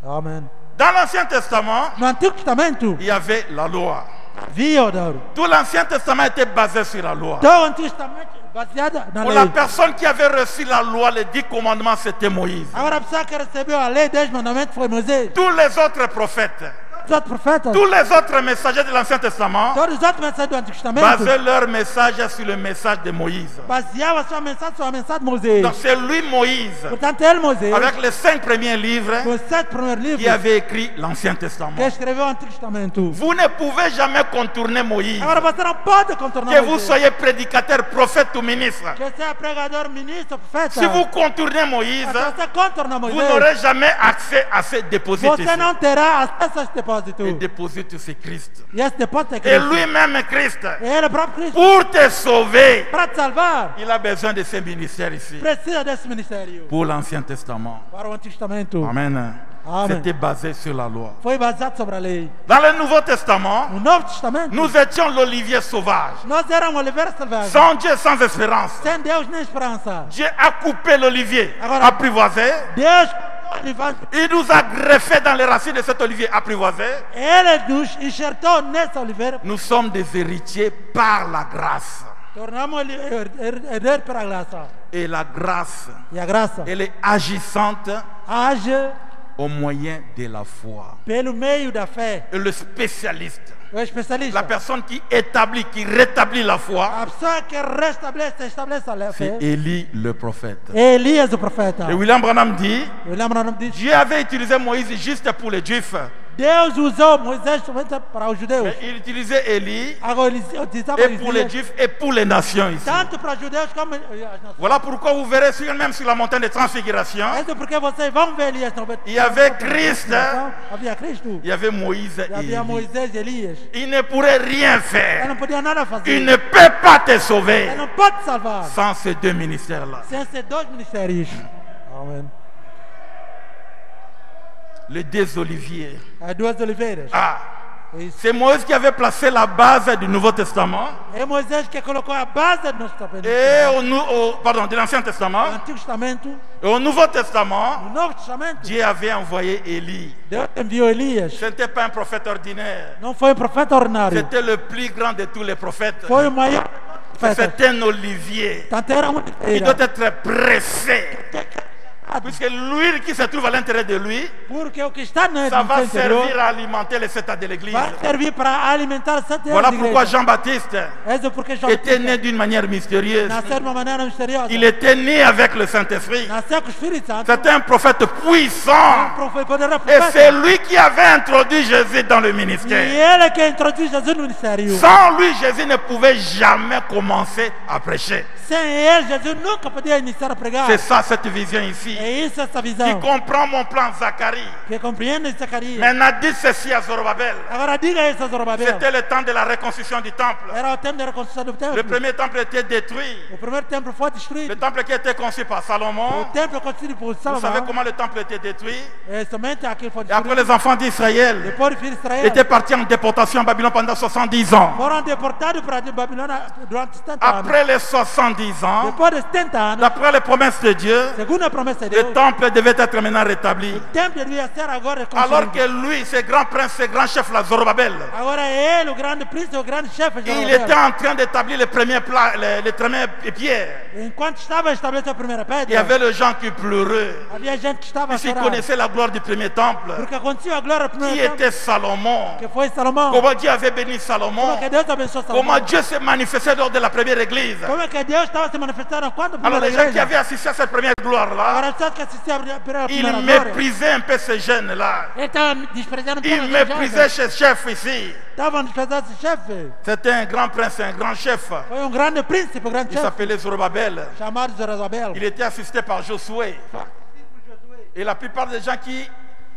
Amém. Dans l'Ancien Testament, No Antigo Testamento il y avait la loi. havia o Deus. Tout l'Ancien Testament était basé sur la loi. Então o Antigo Testamento baseado na Pour la lei. personne qui avait reçu la loi, les 10 commandements, c'était Moïse. Agora a pessoa que recebeu a lei, 10 mandamentos foi Moisés. Tous les autres prophètes, Os outros profetas, tous les autres messagers de l'Ancien Testament todos os outros mensagens do Antigo Testamento basaient leur message sur le message de Moïse. baseavam a sua mensagem sobre a mensagem de Moisés. Donc c'est lui, Moïse, Portanto, ele, Moisés, avec les 5 premiers livres, com os 7 primeiros qui livros avait écrit l'Ancien que Testament. escreveu o Antigo Testamento. Vous ne pouvez jamais contourner Moïse. Agora você não pode contornar Que vous Moisés. soyez prédicateur, prophète ou ministre. Que seja pregador, ministro, profeta. Si vous contournez Moïse, Se você contornar vous Moisés, n'aurez jamais accès à ces dépôts ici. você não terá acesso a esse depósito. Et dépôts, c'est Christ. E esse depósito é Et Cristo. lui-même, Christ, E ele próprio Cristo. pour te sauver, Para te salvar, il a besoin de ce ministère ici. precisa desse ministério. Pour l'Ancien Testament. Para o Antigo Testamento. Amen. Amen. C'était basé sur la loi. Foi baseado sobre a lei. Dans le Nouveau Testament, No Novo Testamento, nous étions l'olivier sauvage. nós éramos oliveira selvagem. Sans Dieu, sans espérance. Sem Deus nem esperança. Dieu a coupé l'olivier Agora- apprivoisé. Deus, Il nous a greffé dans les racines de cet olivier apprivoisé. ele nos enxertou nessa oliveira. Nous sommes des héritiers par la grâce. Tornamos ele herdeiro pela graça. Et la grâce, E a graça elle est agissante age au moyen de la foi. pelo meio da fé. Et le spécialiste, O especialista. la personne qui établit, qui rétablit la foi, A pessoa que estabelece a c'est fé. Élie le prophète. É Elias o profeta. Et William Branham dit, Eu lembro o nome disso. Dieu avait utilisé Moïse juste pour les Juifs. Deus usou Moisés somente para os judeus. Mais il utilisait Élie Agora eles utilizavam et pour les Elias Juifs et pour les nations ici. tanto para os judeus como as nações. Voilà pourquoi vous verrez même sur la montagne de transfiguration, É porque vocês vão ver Elias no il y avait Christ, Havia Cristo. il y avait Moïse E et havia Élie. Moisés e Elias. Il ne pourrait rien Ele faire. não podia nada fazer. Il ne peut pas te sauver Ele não pode te salvar sans ces deux ministères-là. sem esses dois ministérios. Amém. les deux oliviers. as duas oliveiras. Ah, Isso. c'est Moïse qui avait placé la base du Nouveau Testament É Moisés que colocou a base do nosso Testamento. et pardon, de l'Ancien No Testament. Antigo Testamento, Et au Nouveau Testament, no Novo Testamento, Dieu avait envoyé Élie. Deus enviou Elias. Ce n'était pas un prophète ordinaire. Não foi um profeta ordinário. C'était le plus grand de tous les prophètes. Foi o maior profeta. C'est un olivier. Portanto, era uma Il oliveira. doit être pressé. Puisque l'huile qui se trouve à l'intérieur de lui, Porque o que está no ça va interior servir à alimenter les sept de l'église. vai servir para alimentar as 7 Voilà anos de pourquoi igreja. Jean-Baptiste Esse é porque João était né Batista d'une manière mystérieuse. nasceu de uma maneira misteriosa. Il était né avec le Saint-Esprit. Nasceu com o Espírito Santo. C'était un prophète puissant. Foi poderoso Et c'est profeta. lui qui avait introduit Jésus dans le E ministère. ele que introduziu Jesus no ministério. Sans lui, Jésus ne pouvait jamais commencer à prêcher. Sem ele, Jesus nunca podia iniciar a pregar. C'est ça, cette vision ici. É isso essa Qui visão. comprend mon plan Zacharie. Que compreende Zacarias. Maintenant, dites ceci à Zorobabel. Agora diga isso a Zorobabel. C'était le temps de la reconstruction du temple. Era o tempo da reconstrução do templo. Le premier temple était détruit. O primeiro templo foi Le destruído. temple qui a été conçu par O Salomon. templo construído por Vous savez Salomão. comment le temple était détruit? É somente aquilo foi Et après, destruído. les enfants d'Israël Depois o filho de Israel étaient partis en déportation en Babylone pendant 70 ans. foram deportados para Babilônia durante 70 anos. Après les 70 ans, Depois de 70 anos, d'après les promesses de Dieu, segundo a promessa de le Deus, temple devait être maintenant rétabli. o templo devia ser agora Alors reconstruído. que lui, ce grand prince, ce grand chef, là, Zorobabel, Agora ele, o grande príncipe, o grande chefe de il Zorobabel, était en train d'établir les premiers pierres. enquanto estava estabelecendo a primeira Il y pedra, avait les gens qui pleuraient. havia gente que estava a Puisqu'ils chorar. connaissaient la gloire du premier temple. Porque aconteceu a glória do Qui primeiro templo, était Salomon? que foi Salomão. Comment Dieu avait béni Salomon? Como é que Deus abençoou Salomão? Comment Dieu s'est manifesté lors de la première église? Como é que Deus estava se manifestando quando a Alors primeira les gens qui igreja? avaient assisté à cette première gloire-là, Agora as pessoas que assistiam a primeira ils glória, méprisaient un peu ces jeunes-là. ele estava desprezando um pouco Ils esse méprisaient chefe. ce chef ici. Estavam desprezando esse chefe. C'était un grand prince, un grand chef. Foi um grande príncipe, um grande Il chefe, s'appelait Zorobabel. chamado Zorobabel. Il était assisté par Josué. Et la plupart des gens qui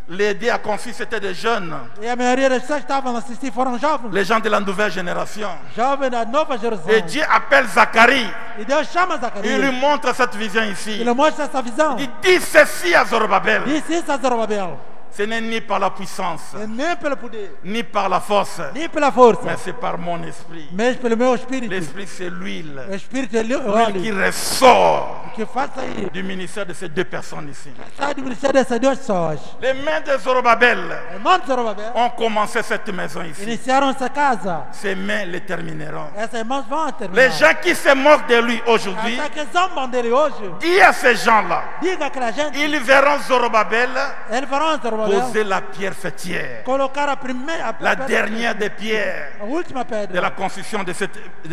l'aidaient à confier, c'était des jeunes. E a maioria das pessoas que estavam a assistir foram jovens. Les gens de la nouvelle génération. Jovens da Nova Et Jerusalém. Dieu appelle Zacharie. E Deus chama Il Zacarias. lui montre cette vision ici. Ele mostra essa visão. Il dit ceci à Zorobabel. Disse isso a Zorobabel. Ce n'est ni par la puissance, E nem pelo poder, ni par la force, nem pela força, mais c'est par mon esprit. mas pelo meu espírito. L'esprit, c'est l'huile. O espírito é L'huile qui óleo ressort que faz sair. du ministère de ces deux personnes ici. Sai do ministério dessas duas pessoas. Les mains de Zorobabel Irmãos de Zorobabel ont commencé cette maison ici. iniciaram essa casa. Ces mains les termineront. Essas irmãs vão terminar. Les gens qui se moquent de lui aujourd'hui, Até que zombam dele hoje, dis à ces gens-là, diga àquela gente, ils verront Zorobabel eles farão Zorobabel poser la pierre fêtière, colocar a primeira, la dernière des pierres a última de pedra la construction de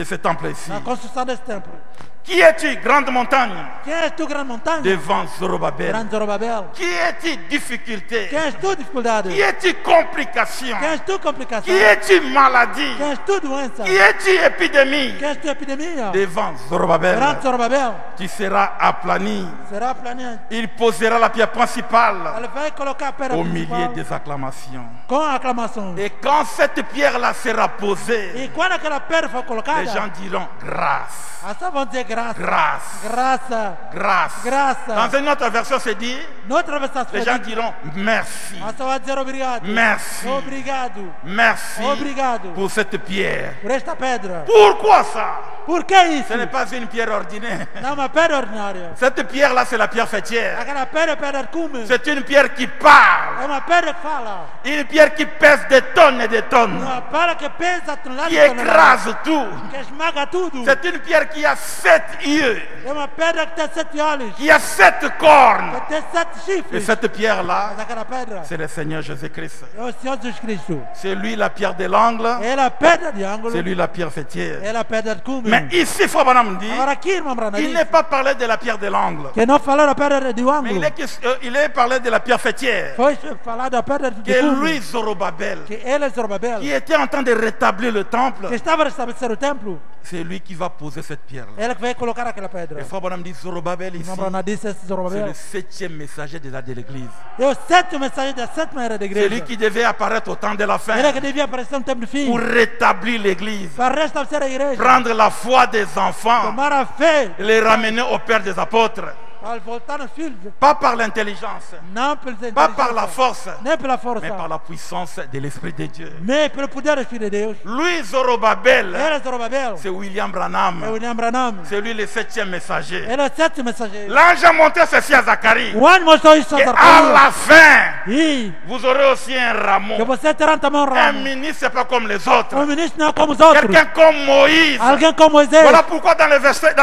ce temple ici. na construção desse templo. Qui es-tu, grande montagne, Quem és tu, grande montanha? devant Zorobabel? Grande Zorobabel. Qui es-tu, difficulté? Quem és tu, dificuldade? Qui es-tu, complication? Quem és tu, complicação? Qui es-tu, maladie? Quem és tu, doença? Qui es-tu, épidémie? Quem és tu, epidemia? Devant Zorobabel, Grande Zorobabel tu seras aplani. será planeado. Il posera la pierre principale Ele vai colocar a pedra au milieu principal des acclamations. com aclamação. Et quand cette pierre-là sera posée, E quando aquela pedra for colocada, les gens diront grâce, as pessoas vão dizer graça, grâce, graça, grâce. graça. Dans une autre version, c'est dit, Noutra versão, les gens diront merci, as pessoas vão dizer obrigado. merci, Obrigado. merci Obrigado pour cette pierre. por esta pedra. Pourquoi ça? Por que isso? Ce n'est pas une pierre ordinaire. Não é uma pedra ordinária. Cette pierre-là, c'est la pierre fêtière. Aquela pedra é pedra de cume. C'est une pierre qui parle. É uma pedra que fala. Une pierre qui pèse des tonnes et des tonnes. Uma pedra que pesa toneladas Qui e toneladas. écrase tout. Que esmaga tudo. C'est une pierre qui a 7 yeux. É uma pedra que tem 7 olhos. Qui a 7 cornes. Que tem 7 Et chifres. cette pierre-là, Mas aquela pedra c'est le Seigneur Jésus-Christ. é o Senhor Jesus Cristo. C'est lui la pierre de l'angle. Ela é a pedra de ângulo. C'est lui la pierre fêtière. Ela é a pedra de cume. Mais ici, Frère Branham dit, Agora aqui, irmão Branham, il n'est pas parlé de la pierre de l'angle. que não falou da pedra de Mais ângulo. il est parlé de la pierre fêtière. Foi falado da pedra de Que cume. lui, Zorobabel, Que ele é Zorobabel. qui était en train de rétablir le temple, Que estava a restabelecer o templo. c'est lui qui va poser cette pierre-là. Ele que vai colocar aquela pedra. Et Frère Branham dit, Zorobabel ici, Irmão Branham disse esse c'est Zorobabel. le 7e messager de l'église. É o sétimo mensageiro da sétima era da C'est lui igreja. qui devait apparaître au temps de la fin Ele é que devia aparecer no tempo do fim. pour rétablir l'église, Para restabelecer a igreja. prendre la foi des enfants Tomar a fé. et les ramener au Père des apôtres. Al voltar no filho, Pas par l'intelligence, não pela pas par la inteligência, force, nem pela força, mais par la puissance de l'Esprit de Dieu. nem pelo poder do Filho de Deus. Lui, Zorobabel, Ele é Zorobabel, c'est William é Branham. William Branham, C'est lui le 7e messager. ele é o sétimo mensageiro. L'ange a montré ceci à Zacharie. O anjo mostrou isso a Et à Zacarias. la fin, E vous aurez aussi un rameau. que você terá também um Un ramo. ministre, c'est pas comme les autres. Um ministro não é como os outros. Quelqu'un comme Moïse. Alguém como Moisés. Voilà pourquoi dans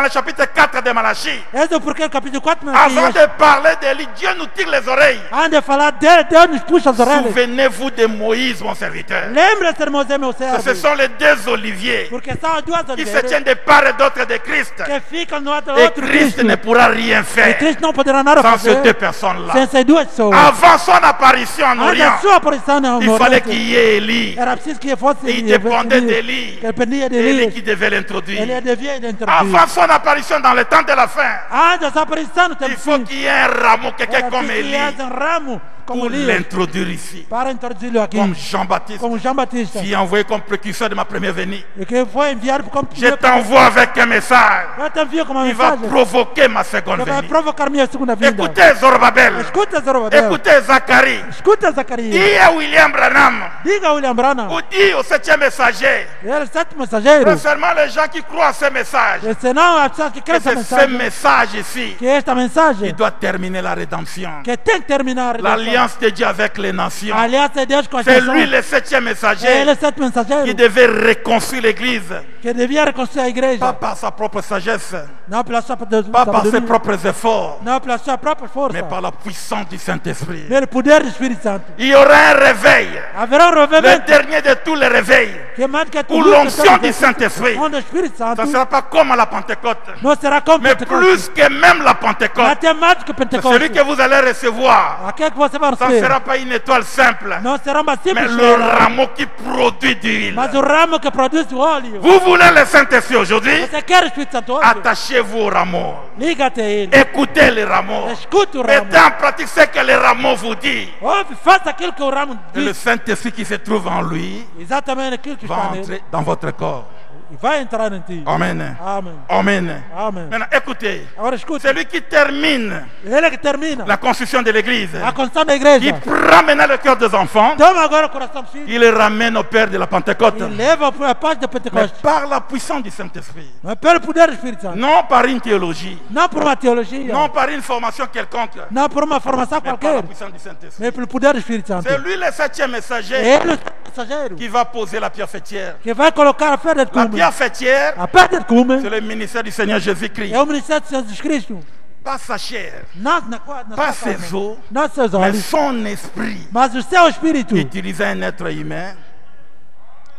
le chapitre 4 de Malachie, Esse é porque no capítulo 4 avant Malaquias, de parler d'Élie, Dieu nous tire les oreilles. antes de falar dele, Deus nos puxa as orelhas. Souvenez-vous de Moïse, mon serviteur. Lembra-se de Moisés, meu Ce servo. sont les deux oliviers Porque são as duas qui se oliveiras tiennent de part et d'autre de Christ. que ficam no outro Et outro Christ Cristo. ne pourra rien E faire Cristo não poderá nada sans ces deux fazer personnes-là. sem essas duas pessoas. Avant son apparition en Antes Orient, da sua aparição no il fallait Oriente, qu'il y ait Élie. era preciso que fosse Il dépendait d'Élie. que dependia de Élie Elias. qui devait l'introduire. Ele devia introduzir. Avant son apparition dans le temps de la fin, Antes da sua aparição no il tempo faut fim, qu'il y ait un rameau, quelqu'un era comme preciso que Élie, haja um ramo como pour Elias l'introduire ici. para introduzi-lo aqui, Comme Jean-Baptiste, como João Batista, qui est envoyé comme précurseur de ma première venue. e que foi enviado como Je t'envoie avec un message. eu te envio com uma Il va mensagem provoquer ma seconde que vai venue. provocar minha segunda vinda. Écoutez Zorobabel. Escuta, Zorobabel. Écoutez Zacharie. Escuta, Zacarias. Dis à William Branham. Diga a William Branham. Ou dis au 7e messager. Ele é o sétimo mensageiro. C'est seulement les gens qui croient à ce message. E senão as pessoas que Et creem essa c'est ce mensagem, message ici que esta mensagem qui doit terminer la rédemption. que tem que terminar a L'alliance de Dieu avec les nations. aliança de Deus com as C'est lui nações. le 7e messager Ele é o sétimo qui mensageiro devait reconstruire l'église. que devia reconstruir a igreja, Pas par sa propre sagesse, não pela sua pas par ses sabedoria, propres efforts, não pela sua própria força, mais par la puissance du Saint-Esprit. pelo poder do Espírito Santo. Il y aura un réveil, Haverá um le revivimento dernier de tous les réveils, que mais que où tudo l'onction du Saint-Esprit, onde o Espírito ça Santo ne sera pas comme à la Pentecôte, não será como mais Pentecostes, plus que même la Pentecôte. até mais do que Celui Pentecostes. que vous allez recevoir, Aquele que você vai ça ne receber sera pas une étoile simple, não será uma mais simples le estrela, rameau qui produit d'huile. mas o ramo que produz o óleo. Vous voulez le Saint-Esprit aujourd'hui? Você quer o Espírito Santo hoje? Attachez-vous au rameau. Liga-te a ele. Écoutez le rameau. Escute o ramo. Mettez en pratique ce que le rameau vous dit. Ouve, faça aquilo que o ramo Et le diz. Saint-Esprit qui se trouve en lui Exatamente aquilo que va está nele. entrer dans votre corps. E vai entrar em ti. Amen. Amém. Amen. Amém. Maintenant, écoutez. Agora escute. Celui qui termine Ele é que termina la construction de l'église, a construção da qui igreja. prend maintenant le cœur des enfants, Toma agora o coração do filho il le ramène au Père de la Pentecôte. e leva a paz de Mais Pentecostes. par la puissance du Saint-Esprit. Mas pelo poder do Espírito Santo. Non par une théologie. Não por uma teologia. Non par une formation quelconque. Não por uma formação Mais par la qualquer. puissance du Saint-Esprit. Mas pelo poder do Espírito Santo. C'est lui le 7e messager Ele é o mensageiro qui va poser la pierre fêtière. que vai colocar a pedra de La cume. pierre fêtière, A pedra de cume c'est le ministère du Seigneur Jésus-Christ. é o ministério de Jesus Cristo. Pas sa chair, Na pas sua ses os, carne. Não seus mais olhos. son esprit. Mas o seu espírito, Utiliser un être humain,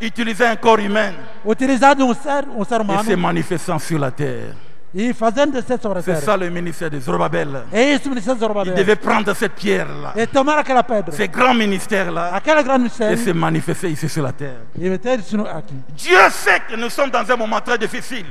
utiliser un corps humain utilizado um ser et se humano manifestant sur la terre. e fazendo descer sobre a C'est terra. ça le ministère de Zorobabel. É isso o ministério de Il Zorobabel. devait prendre cette pierre-là, É tomar aquela pedra, ce grand ministère-là, aquela grande et se mistério, manifester ici sur la terre. e meter isso aqui. Dieu sait que nous sommes dans un moment très difficile.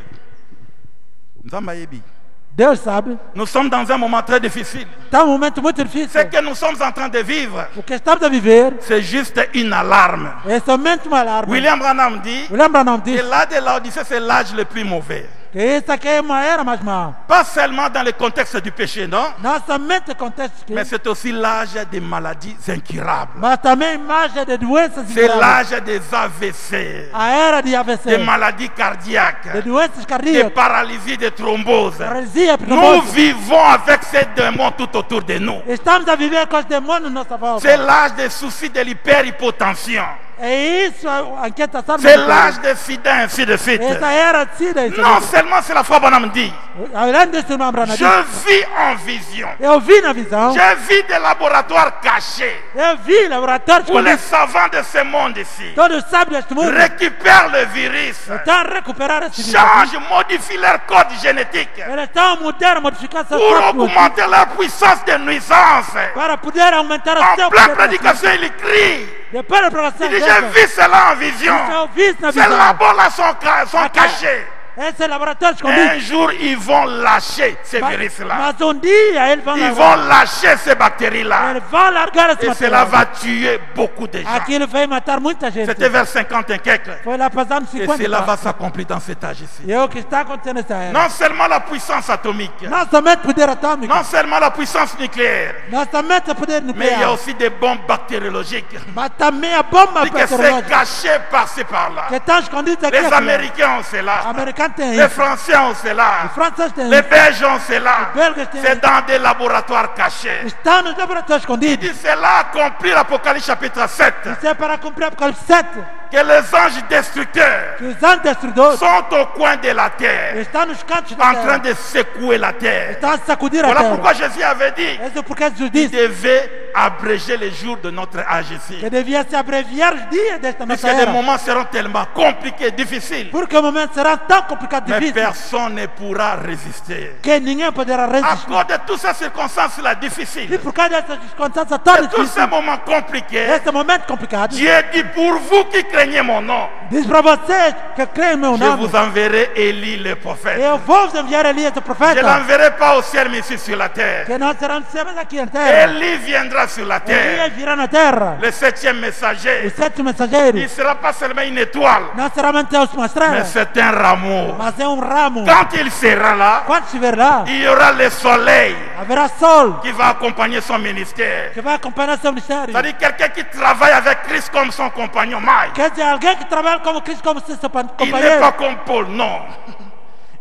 Deus sabe, Nous sommes dans un moment très difficile. está um momento muito Ce difícil. que nous sommes en train de vivre, O que estamos a viver c'est juste une alarme. é somente uma alarme. William Branham dit Lembra não que diz l'âge de l'Odyssée, c'est l'âge le plus mauvais. que isso aqui é uma era mais má. Pas seulement dans le contexte du péché, non? Não somente acontece que, Mais c'est aussi l'âge des maladies incurables. mas também imagem de doenças C'est incuráveis. l'âge des AVC, A era de AVC, des maladies cardiaques, de doenças des cardíacas, paralysies, des thromboses. paralisia, Nous pneumose. vivons avec ces démons tout autour de nous. Estamos a viver com os demônios na nossa volta. C'est l'âge des soucis de l'hyperhypotension. É isso a inquietação. C'est l'âge des sida, ainsi de suite. Essa era de SIDA. Non seulement c'est la foi Bonhomme dit, Além desse nome, Brana, je vis en vision. eu vi na visão, Je vis des laboratoires cachés eu vi laboratórios où les escondidos. savants de ce monde ici Todos sabem deste mundo. récupèrent le virus, Estão a recuperar esse vírus. changent, modifient leur code génétique Eles estão a mudar, modificar seus pour corpos augmenter leur puissance de nuisance. para poder aumentar o En seu pleine poder. prédication, il crie. Depois da pregação Il dit, j'ai vu cela en vision. eu vi isso na Ces visão. labos-là sont cachés. Esse laboratório Un escondido. jour, ils vont lâcher ces virus-là. Mas dia eles vão Ils largar. vont lâcher ces bactéries-là. Eles vão largar esse Et cela material. va tuer beaucoup de gens. Aquilo vai matar muita gente. C'était vers 50 et quelques. Foi lá para os anos Et 50. cela va s'accomplir dans cet âge ici. E é o que está acontecendo nessa era. Non seulement la puissance atomique, Não somente poder atômico, non seulement la puissance nucléaire, não somente poder mais il y a nuclear, aussi des bombes bactériologiques mas também a bomba qui c'est bacteriológica caché par-ci par-là. que está escondida aqui. Les Américains ont cela, Americano tem les isso. Français ont Os cela, franceses têm les isso. Belges ont cela. Os belgas têm C'est isso. dans des laboratoires cachés. Está nos laboratórios Il escondidos. dit cela accomplit l'Apocalypse chapitre 7, Isso é para cumprir Apocalipse 7. que les anges destructeurs Que os anjos destruidores sont au coin de la terre, estão nos cantos da en train terra. de secouer la terre. Estão a sacudir a Voilà terra. pourquoi Jésus avait dit Esse é porque Jesus qu'il disse devait abréger les jours de notre âge ici. que devia se abreviar os dias desta Puisque nossa les era. moments seront tellement compliqués, difficiles, Porque o momento será tão complicado e mais difícil personne ne pourra résister. que ninguém poderá À resistir. cause de toutes ces circonstances-là E difficiles, por causa dessas circunstâncias tão de tous ces difíceis, moments compliqués, esse momento complicado, Dieu dit pour vous qui craignez mon nom, diz para vocês que creem meu je nome, vous enverrai Élie le prophète. eu vou vos enviar Elias o Je ne profeta, l'enverrai pas au ciel, mais ici sur la terre. que não serão sempre aqui na terra. Élie viendra sur la terre. Elias virá na terra. Le 7e O messager, sétimo mensageiro il ne sera pas seulement une étoile, não será manter uma mais estrela, c'est un rameau. mas é ramo. Quand il sera là, Quando estiver lá, il y aura le soleil haverá sol qui va accompagner son ministère. que vai acompanhar seu ministério. C'est-à-dire quelqu'un qui travaille avec Christ comme son compagnon. Mike. Quer dizer, alguém que trabalha como Cristo, como seu Il n'est companheiro. pas comme Paul, non.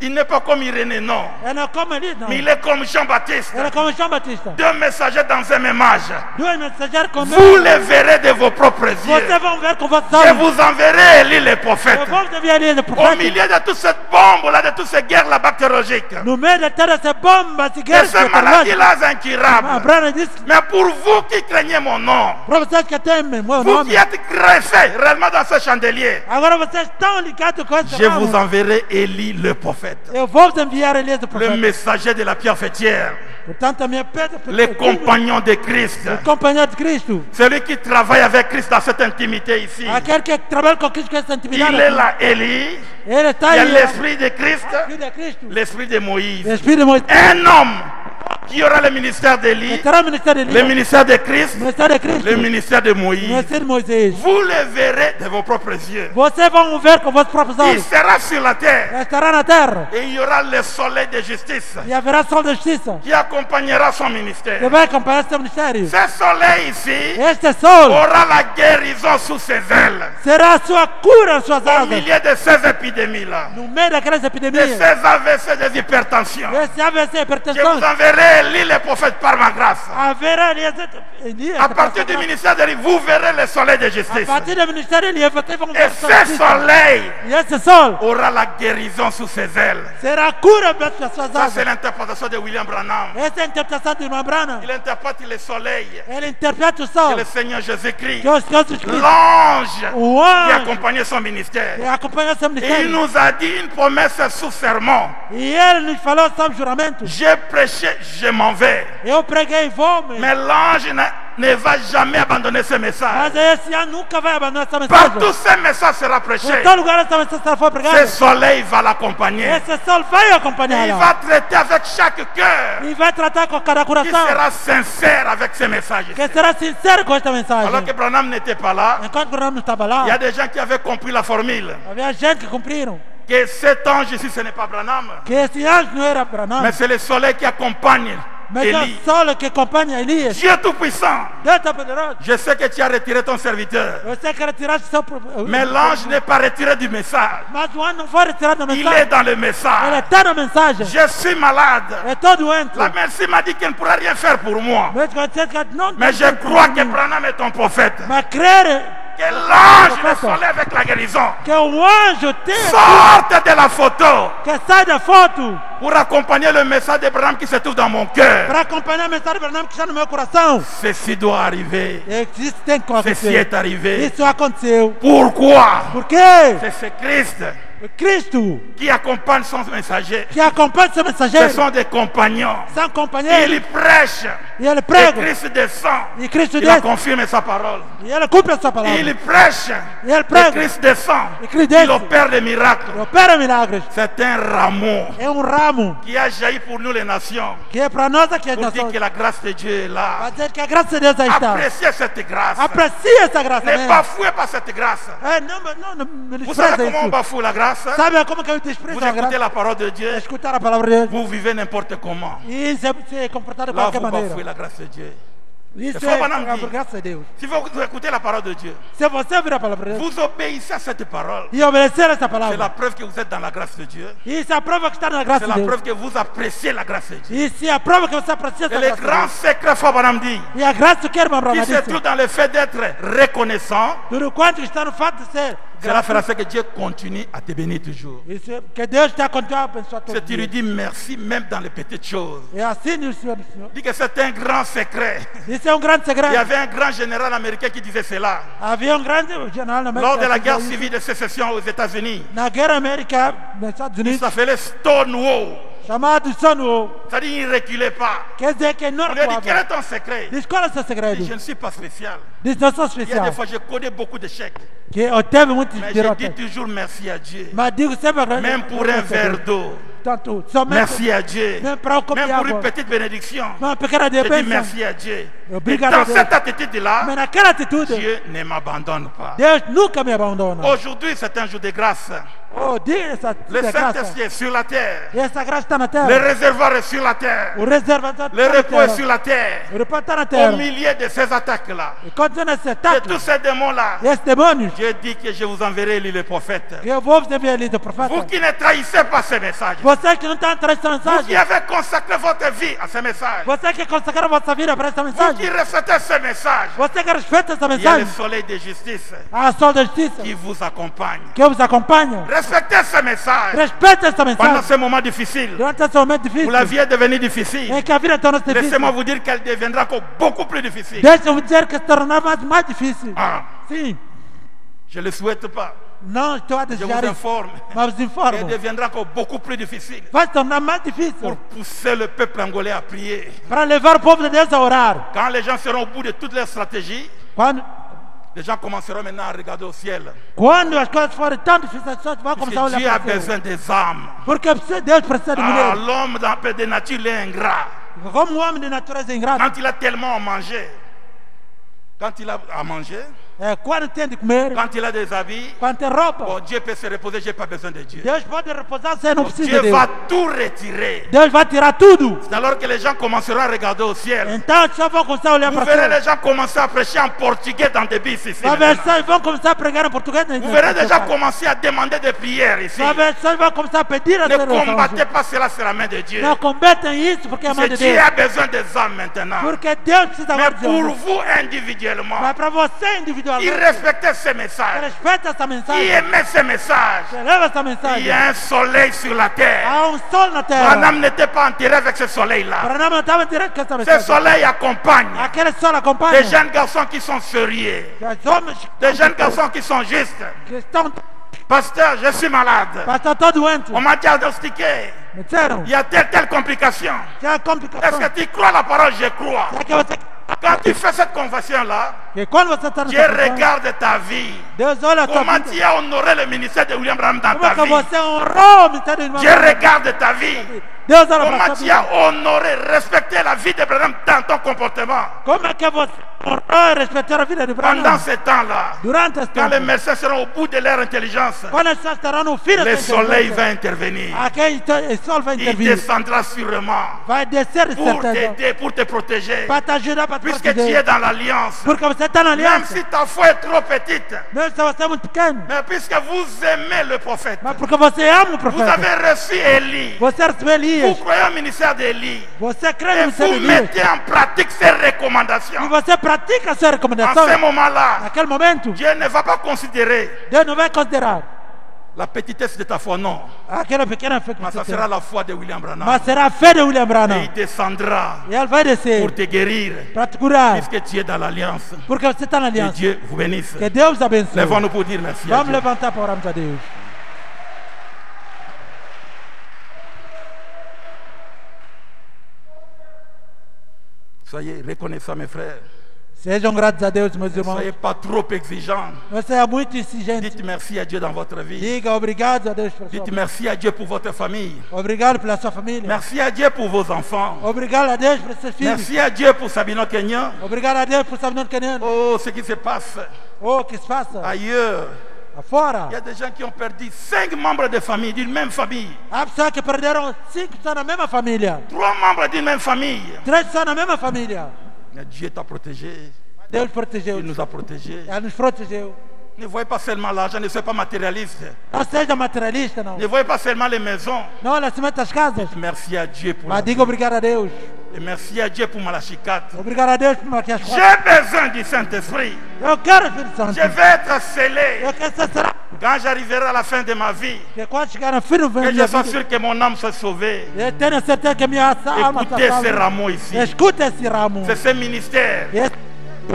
Il n'est pas comme Irénée, non. Ele não é como Elias, não. Mais il est comme Jean-Baptiste. Ele é como João Batista. Deux messagers dans un même âge. Dois mensageiros com Vous les verrez de vos propres yeux. Vocês vão ver com vossos Je olhos. vous enverrai Élie le prophète. Eu vou enviar Elias o Au profeta. milieu de toute cette bombe-là, de toutes ces guerres-là bactériologiques. No meio de todas essas bombas e De guerras ces maladies-là incurables. Abraão disse Mais pour vous qui craignez mon nom, para vocês que temem meu vous nome. qui êtes greffés réellement dans ce chandelier, Agora vocês estão ligados com esse je vous ramo. enverrai Élie le prophète. Eu vou enviar Elias o Le profeta. messager de la pierre fêtière. Portanto, a minha pedra, Les compagnons de Christ. o companheiro de Cristo, Celui qui travaille avec Christ dans cette intimité ici. aquele que trabalha com Cristo com essa intimidade, Il est là, Élie. ele está Il y a aí. l'esprit de Christ, Filho de Cristo, l'esprit de Moïse. Espírito de Moisés, Un homme qui aura le ministère que d'Élie, terá o ministério de le Elias, ministère de Christ, o ministério de Cristo, le ministère de o Moïse. ministério de Moisés. Vous le verrez de vos propres yeux. Vocês vão ver com vossos próprios Il olhos. sera sur la terre Estará na terra et il y aura le soleil de justice e haverá sol da justiça qui accompagnera son que ministère. vai acompanhar seu ministério. Ce soleil ici Este sol aura la guérison sous ses ailes. será a sua cura, as suas Au asas. milieu de ces épidémies-là, No meio daquelas de epidemias, ces AVC, des hypertensions, esse AVC, je vous hipertensão, enverrai Élie le prophète par ma grâce. haverá Elias. À partir du ministère d'Élie, vous verrez le soleil de A justice. partir do ministério Elias, vocês vão Et ver sol da ce justiça. soleil E esse sol aura la guérison sous ses ailes. será a cura das suas Ça, c'est asas. l'interprétation de William Branham. Essa é a interpretação de irmã Brana. Il interprète le soleil Ele interpreta o que sol le Seigneur Jésus-Christ, que os Jesus Cristo, l'ange o qui anjo accompagnait son ministère. que acompanha seu Et il ministério. nous a dit une promesse sous serment. E ele nos falou sob juramento. J'ai prêché, je m'en vais. Eu preguei, vou, Mais l'ange ne va jamais abandonner ce message. mas esse ano nunca vai abandonar essa Partout mensagem. ce message sera prêché. Em todo lugar essa mensagem foi Ce pregada. soleil va l'accompagner. Esse sol vai Et il acompanhá-la. va traiter avec chaque cœur E vai tratar com cada qui coração. sera sincère avec ce message. Que será sincero com esta Alors mensagem. que Branham n'était pas là, Enquanto o Branham não estava il y a lá, des gens qui avaient compris la formule. havia gente que cumpriram. Que cet ange ici, ce n'est pas Branham, Que esse anjo não era Branham, mais c'est le soleil qui accompagne mas é Élie. o sol que acompanha Elias. Dieu Tout-Puissant, Deus está poderoso. je sais que tu as retiré ton serviteur, Eu sei que retiraste seu. mais l'ange n'est pas retiré du message. Mas o anjo não foi retirado da Il est mensagem. dans le Ele message. está na mensagem. Je suis malade. Estou doente. La médecine m'a dit qu'elle ne pourra rien faire pour moi. Mas não Mais je crois que Branham est ton prophète. Mas crer Que l'ange, le soleil avec la guérison, que o anjo tem sorte de la photo que sai da foto pour accompagner le message de Branham qui se trouve dans mon cœur. para acompanhar a mensagem do Branham que está no meu coração. Ceci doit arriver. Isso tem que Ceci acontecer. est arrivé. Isso aconteceu. Pourquoi? Por quê? C'est ce Christ Cristo qui accompagne son messager. que acompanha seu Ce mensageiro, sont des compagnons. são companheiros, Il prêche. e ele Et prega, Christ descend. e Cristo Il a desce, confirmé sa parole. e ele cumpre a sua palavra. Il prêche. E ele Et prega, Christ descend. e Cristo Il desce, opère des miracles. e opera milagres. C'est un rameau É ramo qui a jailli pour nous les nations. que é para nós aqui as Pour dire nações. que la grâce de Dieu est là. Para dizer que a graça de Deus aí está. Appréciez cette grâce. Aprecie essa graça Ne mesmo. bafouez pas cette grâce. Não me Vous savez despreza comment on isso. bafoue la grâce? Sabe como que eu Vous desprezo a écoutez graça? la parole de Dieu. Escutar a palavra de Deus Vous vivez n'importe comment. e se comportar de Là, qualquer vous bafouez maneira. la grâce de Dieu. Isso É só para não é a vir. graça de Deus. Si vous écoutez la parole de Dieu, Se você ouvir a palavra de Deus vous obéissez à cette parole. e obedecer essa C'est la palavra, preuve que vous êtes dans la grâce de Dieu. isso é a prova que está na graça C'est de la Deus. preuve que vous appréciez la grâce de Dieu. Isso é a prova que você aprecia Et essa le graça de grand Deus. secret, Frère Branham dit, E a graça que irmão qui Abraão se disse, trouve dans le fait d'être reconnaissant, tudo quanto está no fato de ser cela fera graça, ce que Dieu continue à te bénir toujours. isso é que Deus está a continuar a abençoar Si todos tu os lui dias. dis merci même dans les petites choses. É assim o Senhor. Dis que c'est un grand secret. Isso é grande Il y segredo. avait un grand général américain qui disait cela. Havia grande general na Lors de la América guerre civile de sécession aux États-Unis, na guerra América nos Estados il Unidos, s'appelait Stonewall. chamado Stonewall. C'est-à-dire qu'il ne reculait pas. Quer dizer que não On lui a dit, quel est recuava. ton secret? Diz qual é o seu Il segredo? dit, je ne suis pas spécial. Diz não sou Il y a especial. des fois, je connais beaucoup d'échecs. Que eu teve muitos Mais je dis derrotas. toujours merci à Dieu. Mas digo sempre a Même pour un verre d'eau. Tanto, somente Merci à Dieu. même para um copo Même de pour une água. petite bénédiction. Uma pequena Je dis dependência. merci à Dieu. Et Obrigado a dans Deus. cette attitude-là, Mas naquela atitude, Dieu ne m'abandonne pas. Deus nunca me abandona. Aujourd'hui, c'est un jour de grâce. Oh, dia essa Le graça. Saint-Esprit est sur la terre. E essa graça está na terra. Le réservoir est sur la terre. O reservatório Le está na repos est terra. sur la terre. O repouso está na Au terra. milieu de ces attaques-là, E quando nesse de ataque, tous ces démons-là, e esses demônios, Dieu dit que je vous enverrai lui le prophète. que eu vou vos enviar ali do profeta. Vous qui ne trahissez pas ces messages, Você que não está atrás dessa vous qui mensagem. avez consacré votre vie à ces messages, Você que consagra a vossa vida para essa vous qui mensagem. respectez ces messages, Você que respeita essa il y a le mensagem. soleil de justice A sol da justiça qui vous accompagne. que vos acompanha. Respectez ces messages. Respeita essa Pendant mensagem. ces moments difficiles, Durante esse momento où difícil, la vie est devenue difficile, em que a vida torna-se laissez-moi difícil, vous dire qu'elle deviendra encore beaucoup plus difficile. deixa-me dizer que se tornará mais difícil. Ah, Sim, je ne le souhaite pas. não estou a Je vous desejar isso, informe. mas vos Elle informo. deviendra encore beaucoup plus difficile Vai se tornar mais pour difícil pousser le peuple angolais à prier. para levar o povo de Deus a orar. Quand les gens seront au bout de toutes leurs stratégies, Quando, les gens commenceront maintenant à regarder au ciel. quando as coisas forem tão difíceis, as pessoas vão Parce começar a que Dieu a olhar para o céu. besoin des âmes. Porque Deus precisa de Ah, mulheres. l'homme de nature il est ingrat. Como um homem de natureza ingrata, Quand il a tellement à manger, quand il a à manger, quando tem de comer, quand il a des habits, quando tem roupa, bon, Dieu peut se reposer, je n'ai pas besoin de Dieu. Deus pode repousar sem não precisa Dieu de va Deus. tout retirer. Deus vai tirar tudo. C'est alors que les gens commenceront à regarder au ciel. Então só vão começar a olhar Vous para o verrez céu. les gens commencer à prêcher en portugais dans des bus ici. Só ver maintenant. só vão começar a pregar em português. Vous verrez des gens commencer à demander des prières ici. Só ver só vão começar a pedir a Ne Deus. combattez pas cela, c'est la main de Dieu. Não combatem isso porque é a mão C'est de Dieu Deus. a besoin des âmes maintenant. Porque Deus precisa Mais agora de pour homens. vous individuellement, Mas para você il individualmente, respectait ces messages. respeita essa Il mensagem. aimait ces messages. Leva essa Il mensagem. y a un soleil sur la terre. Há sol na terra. Branham n'était pas enterré avec ce soleil-là. Branham não estava direto com essa Ce mensagem. soleil accompagne Aquele sol acompanha. des jeunes garçons qui sont sérieux, Os homens des jeunes garçons qui sont justes. que estão, Pasteur, je suis malade. estão todos doentes. On m'a diagnostiqué. Me disseram Il y a telle complication. que há Est-ce complicação. que tu crois la parole? Je crois. É que você, Quand tu fais cette conversion-là, que quando você está Dieu nessa condição, regarde ta vie. Deus olha a tua Comment vida. tu as honoré le ministère de William Branham dans Como é ta que vie? você honrou o ministério do irmão? Dieu regarde ta vie. Deus olha para Comment a sua tu vida. as honoré, respecté la vie de Branham dans ton comportement. Como é que você honrou e respeitou a vida de Pendant Branham? ce temps-là, Durante esse quand les tempo, médecins seront au bout de leur intelligence, quando as pessoas estarão no fim le dessa soleil inteligência, va intervenir. aquele sol vai Il intervir. descendra sûrement Vai descer de pour certeza. t'aider, pour te protéger. Para te ajudar, para te Puisque tu es proteger. dans l'alliance. Porque você está na Même aliança. si ta foi est trop petite, Mesmo se você é muito pequeno. mais puisque vous aimez le prophète, Mas porque você ama o vous profeta. avez reçu Élie, Você recebeu vous Elias. croyez au ministère d'Élie, Você crê et no ministério vous de Elias. mettez en pratique ces E recommandations. você pratica a sua En recomendação. ce moment-là, Naquele momento, Dieu ne va pas considérer Deus não vai considerar la petitesse de ta foi, non. aquela pequena fé que Mais ça você sera tem. la foi de William Branham. Mas será a fé de William Et Branham. il descendra E ele vai descer pour te guérir, para te curar. puisque tu es dans l'alliance. Porque você está na Que aliança. Dieu vous bénisse. Que Deus abençoe. Levons-nous pour dire merci à Vamos Dieu. levantar para orarmos a Deus. Soyez reconnaissants, mes frères. Sejam gratos a Deus, meus Ne irmãos. soyez pas trop exigeants. Não seja muito exigente. Dites merci à Dieu dans votre vie. Diga obrigado a Deus pela sua Dites vida. merci à Dieu pour votre famille. Obrigado pela sua família. Merci à Dieu pour vos enfants. Obrigado a Deus por seus filhos. Merci à Dieu pour Sabino Kenyan. Obrigado a Deus por Sabino Kenyan. Oh, ce qui se passe Oh, que se passa ailleurs. afora. Il y a des gens qui ont perdu 5 membres de famille, d'une même famille. Há pessoas que perderam 5 pessoas na mesma família. 3 membres d'une même famille. 3 pessoas na mesma família. Mais Dieu t'a protégé. Deus protegeu. Il nous a protégés. Ele nos protegeu. Ne voyez pas seulement l'argent, ne soyez pas matérialiste. Não seja materialista, não. Ne voyez pas seulement les maisons. Não olha cimento das casas. Merci à Dieu pour Mas la diga obrigado a Deus. Et merci à Dieu pour Malachicat. Obrigado a Deus por marcar as J'ai coisas. besoin du Saint-Esprit. Eu quero o Espírito Santo. Je vais être scellé. Eu quero ser será. Quand j'arriverai à la fin de ma vie, Que quando chegar no fim do que dia, je sois sûr que mon âme soit sauvée. eu tenho certeza que minha alma está Écoutez ce salva. rameau ici. Escuta esse ramo. C'est ce ministère Esse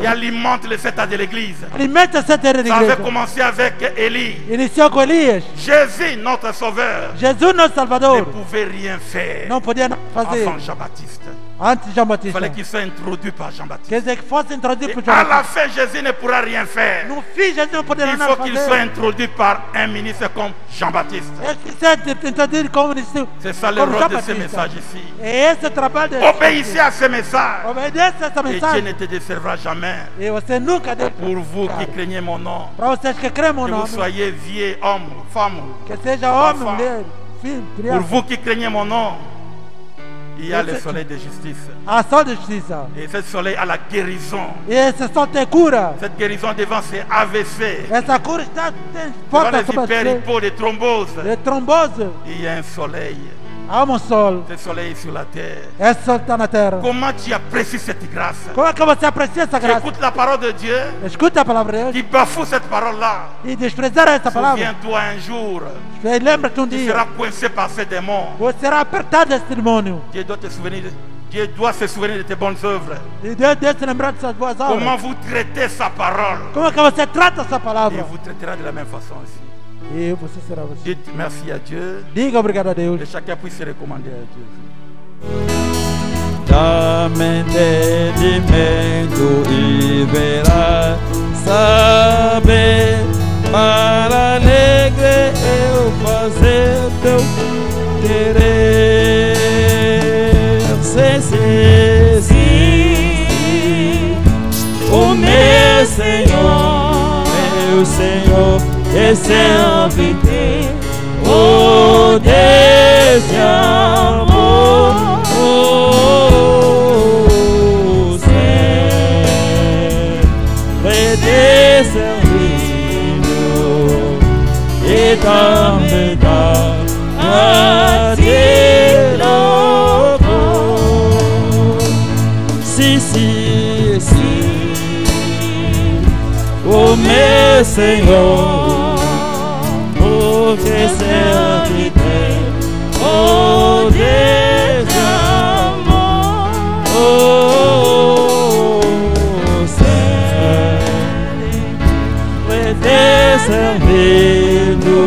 qui alimente le fêtes de l'église. alimenta essa terra de Ça avait igreja. commencé avec Élie. Iniciou com Elias. Jésus, notre sauveur, Jesus, nosso ne Salvador, pouvait rien faire não podia fazer avant Jean-Baptiste. antes de João Il Batista. fallait qu'il soit introduit par Jean-Baptiste. Quer dizer que fosse introduzido Et por João à la Batista. fin, Jésus ne pourra rien faire. No fim, Jesus não poderá Il nada faut qu'il soit fazer. introduit par un ministre comme Jean-Baptiste. Ele precisa de introduzido como ministro. C'est ça le Como rôle João de ce Batista. message ici. É esse o trabalho dele. Obéissez à ce message. Obedeça essa Et Dieu mensagem. ne te décevra jamais. E você nunca deve. Pour vous qui craignez mon nom, Para vocês que creem meu que vous nome, soyez vieux, homme, femme, que seja homem, enfant. mulher, filho, pour criança, vous qui craignez mon nom, il y a le soleil de justice. a sol de justiça. Et ce soleil a la guérison. E esse sol tem cura. Cette guérison devant ces AVC, Essa cura está tem devant forte les sobre você. hyperhypos, les thromboses. De trombose, Il y a un soleil. há um sol. Ce soleil est sur la terre. Esse sol está na terra. Comment tu apprécies cette grâce? Como é que você aprecia essa Tu graça? écoutes la parole de Dieu, Escuta a palavra de Deus tu bafoues cette parole-là. e desprezar essa palavra. Souviens-toi un jour, E lembra-te tu dia, seras coincé par ces démons. você será apertado desse demônio. Dieu doit te souvenir, Dieu doit se souvenir de tes bonnes œuvres. E Deus deve se lembrar de suas boas Comment obras. vous traitez sa parole? Como é que você trata essa Il palavra? vous traitera de la même façon aussi. E você será você. Dites merci à Dieu Diga obrigado a Deus. et chacun puisse se recommander à Dieu. Dá-me entendimento e verás saber para alegre eu fazer teu querer. Sim, sim, sim, o meu Senhor, esse é o viver, oh Deus de amor, oh sempre descendido e também dá a ti louvor. Sim, sim, sim, o meu Senhor, porque sempre tem, oh Deus de amor, oh sempre descendido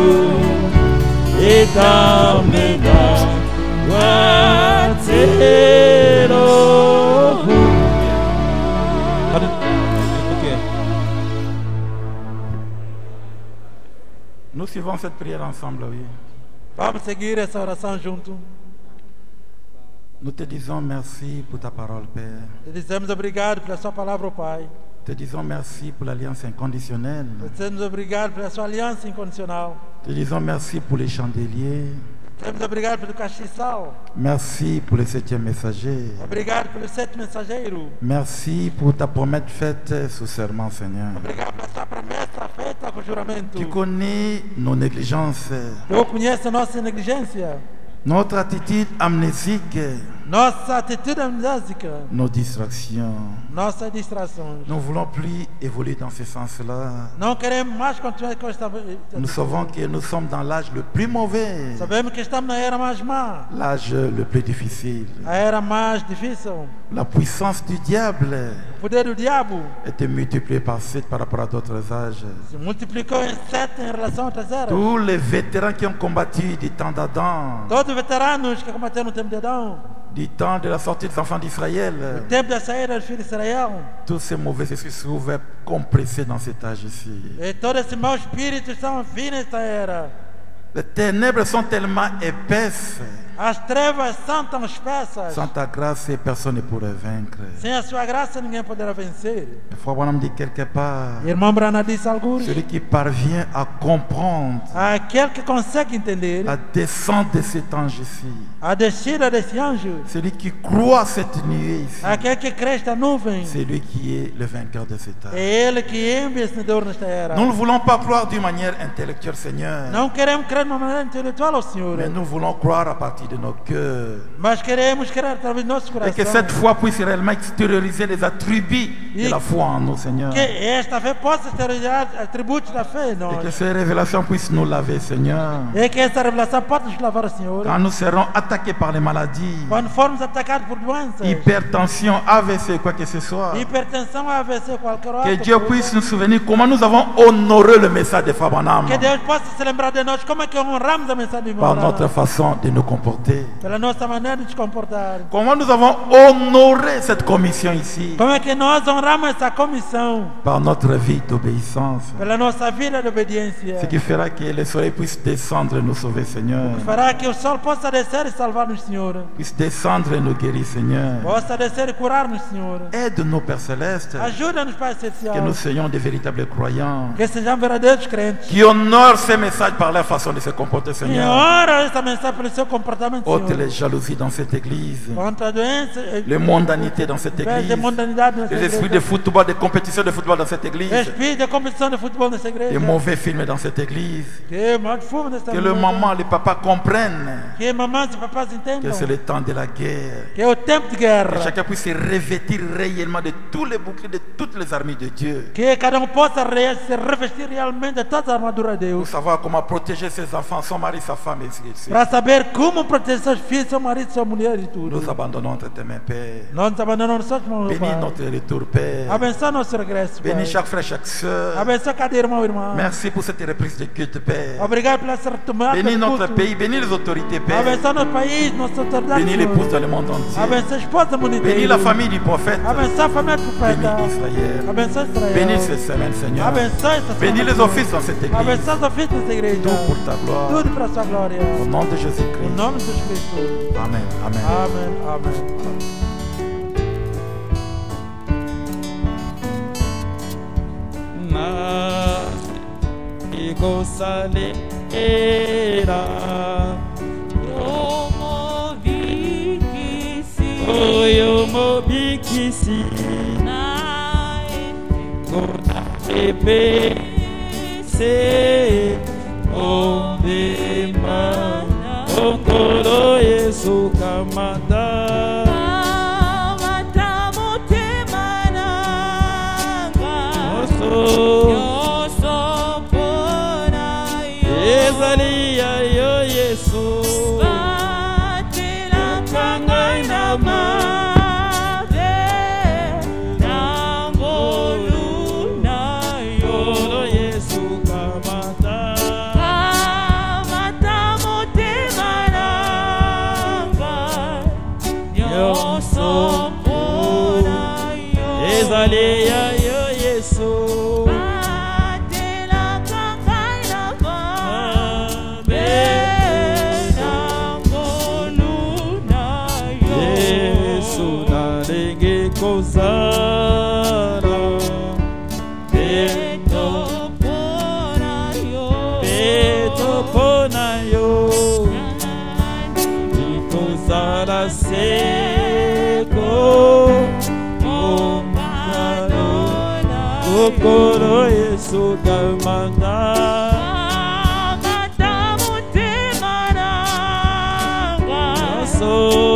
e também dá a ti louvor. Nous suivons cette prière ensemble, oui. Vamos seguir essa oração junto. Nous te disons merci pour ta parole, Père. Te dizemos obrigado pela sua palavra, ó Pai. Te disons merci pour l'alliance inconditionnelle. Te dizemos obrigado pela sua aliança incondicional. Te disons merci pour les chandeliers. Te dizemos obrigado pelo castiçal. Merci pour le 7e messager. Obrigado pelo 7º mensageiro. Merci pour ta promesse faite sous serment, Seigneur. Obrigado pela sua promessa feita com juramento. Tu connais nos négligences, Eu conheço a nossa negligência, notre attitude amnésique, nossa atitude amnésica, nos distractions. nossas distrações. Nous ne voulons plus évoluer dans ce sens-là. Não queremos mais continuar com esta. Nous savons que nous sommes dans l'âge le plus mauvais, Sabemos que estamos na era mais má, l'âge le plus difficile. a era mais difícil. La puissance du diable O poder do diabo était multipliée par 7 par rapport à d'autres âges. se multiplicou em 7 em relação a outras eras. Tous les vétérans qui ont combattu du temps d'Adam Todos os veteranos que combateram no tempo de Adão du temps de la sortie des enfants d'Israël, o tempo da saída dos filhos de Israel, tous ces mauvais esprits se trouvaient compressés dans cet âge ici. e todos esses maus espíritos estão vindo nesta era. Les ténèbres sont tellement épaisses. As trevas são tão espessas. Sans ta grâce, personne ne pourrait vaincre. Sem a sua graça, ninguém poderá vencer. Le frère Branham dit quelque part, Irmão Branham disse alguns: celui qui parvient à comprendre aquele que consegue entender la descente de cet ange ici, a descida desse anjo, celui qui croit cette nuée ici, aquele que crê esta nuvem, c'est lui qui est le vainqueur de cet âge. é ele que é o vencedor nesta era. Nous ne voulons pas croire d'une manière intellectuelle, Seigneur, Não queremos crer de uma maneira intelectual ao Senhor, mais nous voulons croire à partir de nos cœurs. mas queremos crer através de nossos Et que corações. cette foi puisse réellement extérioriser les attributs de la foi en nous, Seigneur. Que esta fé possa exteriorizar atributos da fé em Et que nós. ces révélations puissent nous laver, Seigneur. É que essa revelação pode nos lavar, Senhor. Quand nous serons attaqués par les maladies, Quando formos atacados por doenças, hypertension, AVC, quoi que ce soit, hipertensão, AVC, qualquer que outra Dieu coisa, puisse nous souvenir comment nous avons honoré le message de Frère Branham que Deus possa se lembrar de nós como é que honramos a mensagem de par Branham, notre façon de nous comporter. pela nossa maneira de nos comportar. Comment nous avons honoré cette commission ici Como é que nós honramos essa comissão par notre vie d'obéissance. pela nossa vida de obediência. Ce qui fera que le soleil puisse descendre et nous sauver, Seigneur. Fará que o sol possa descer e salvar-nos, Senhor. Puisse descendre et nous guérir, Seigneur. Possa descer e curar-nos, Senhor. Aide-nous, Père Céleste, Ajuda-nos, Pai Celestial. que nous soyons des véritables croyants, Que sejamos verdadeiros crentes. qui honorent ces messages par leur façon de se comporter, E Seigneur. ora essa mensagem pelo seu comportamento, Ôte Senhor. les jalousies dans cette église, Contra a doença, les mondanités dans cette pés de église, mundanidade nessa les esprits igreja. de football, de compétition de football dans cette église, Espírito de competição de futebol nessa les igreja. mauvais films dans cette église. Que mal de fumo nessa Que le igreja. maman, le papa comprennent Que mamães e papás entendam. que c'est le temps de la guerre. Que é o tempo de Que guerra. chacun puisse se revêtir réellement de tous les boucliers, de toutes les armées de Dieu. Que cada possa se revestir realmente de toda a armadura de Pour Deus. savoir comment protéger ses enfants, son mari, sa femme, et Para saber como proteger seus filhos, seu marido, sua mulher e tudo. nous abandonnons entre tes mains, Père. Nós nos abandonamos só de mãos, Bénis Pai. notre retour, Père. Abençoa nosso regresso, Pai. Bénis chaque frère, chaque soeur. Abençoa cada irmão e irmã. Merci pour cette reprise de culte, Père. Obrigado pela retomada Bénis do notre culto. pays, bénis les autorités, Père. Abençoa nosso país, nossa autoridade. Bénis l'épouse dans le monde entier. Abençoa a esposa do mundo inteiro. Bénis la famille du prophète. Abençoa a família do profeta. Bénis Israël. Abençoa Israel. Bénis cette semaine, Seigneur. Abençoa essa Bénis semana. les offices dans cette église. Abençoa os ofícios dessa igreja. Tout pour ta gloire. Tudo para a sua glória. Au nom de Em Jésus-Christ. nome de Jesus Cristo. Amen. Amen. Amém. Amém. Na igosaleira Oyo bikisi Gona ebe se Ondema Okoro Yesu kamada Ezalia yo Yesu Kangai na mave Nangolu na yo Yesu kamata Ezalia yo Yesu Kozara Beto Ponayo Kozara Seko Kokoro Yesu Kamanda So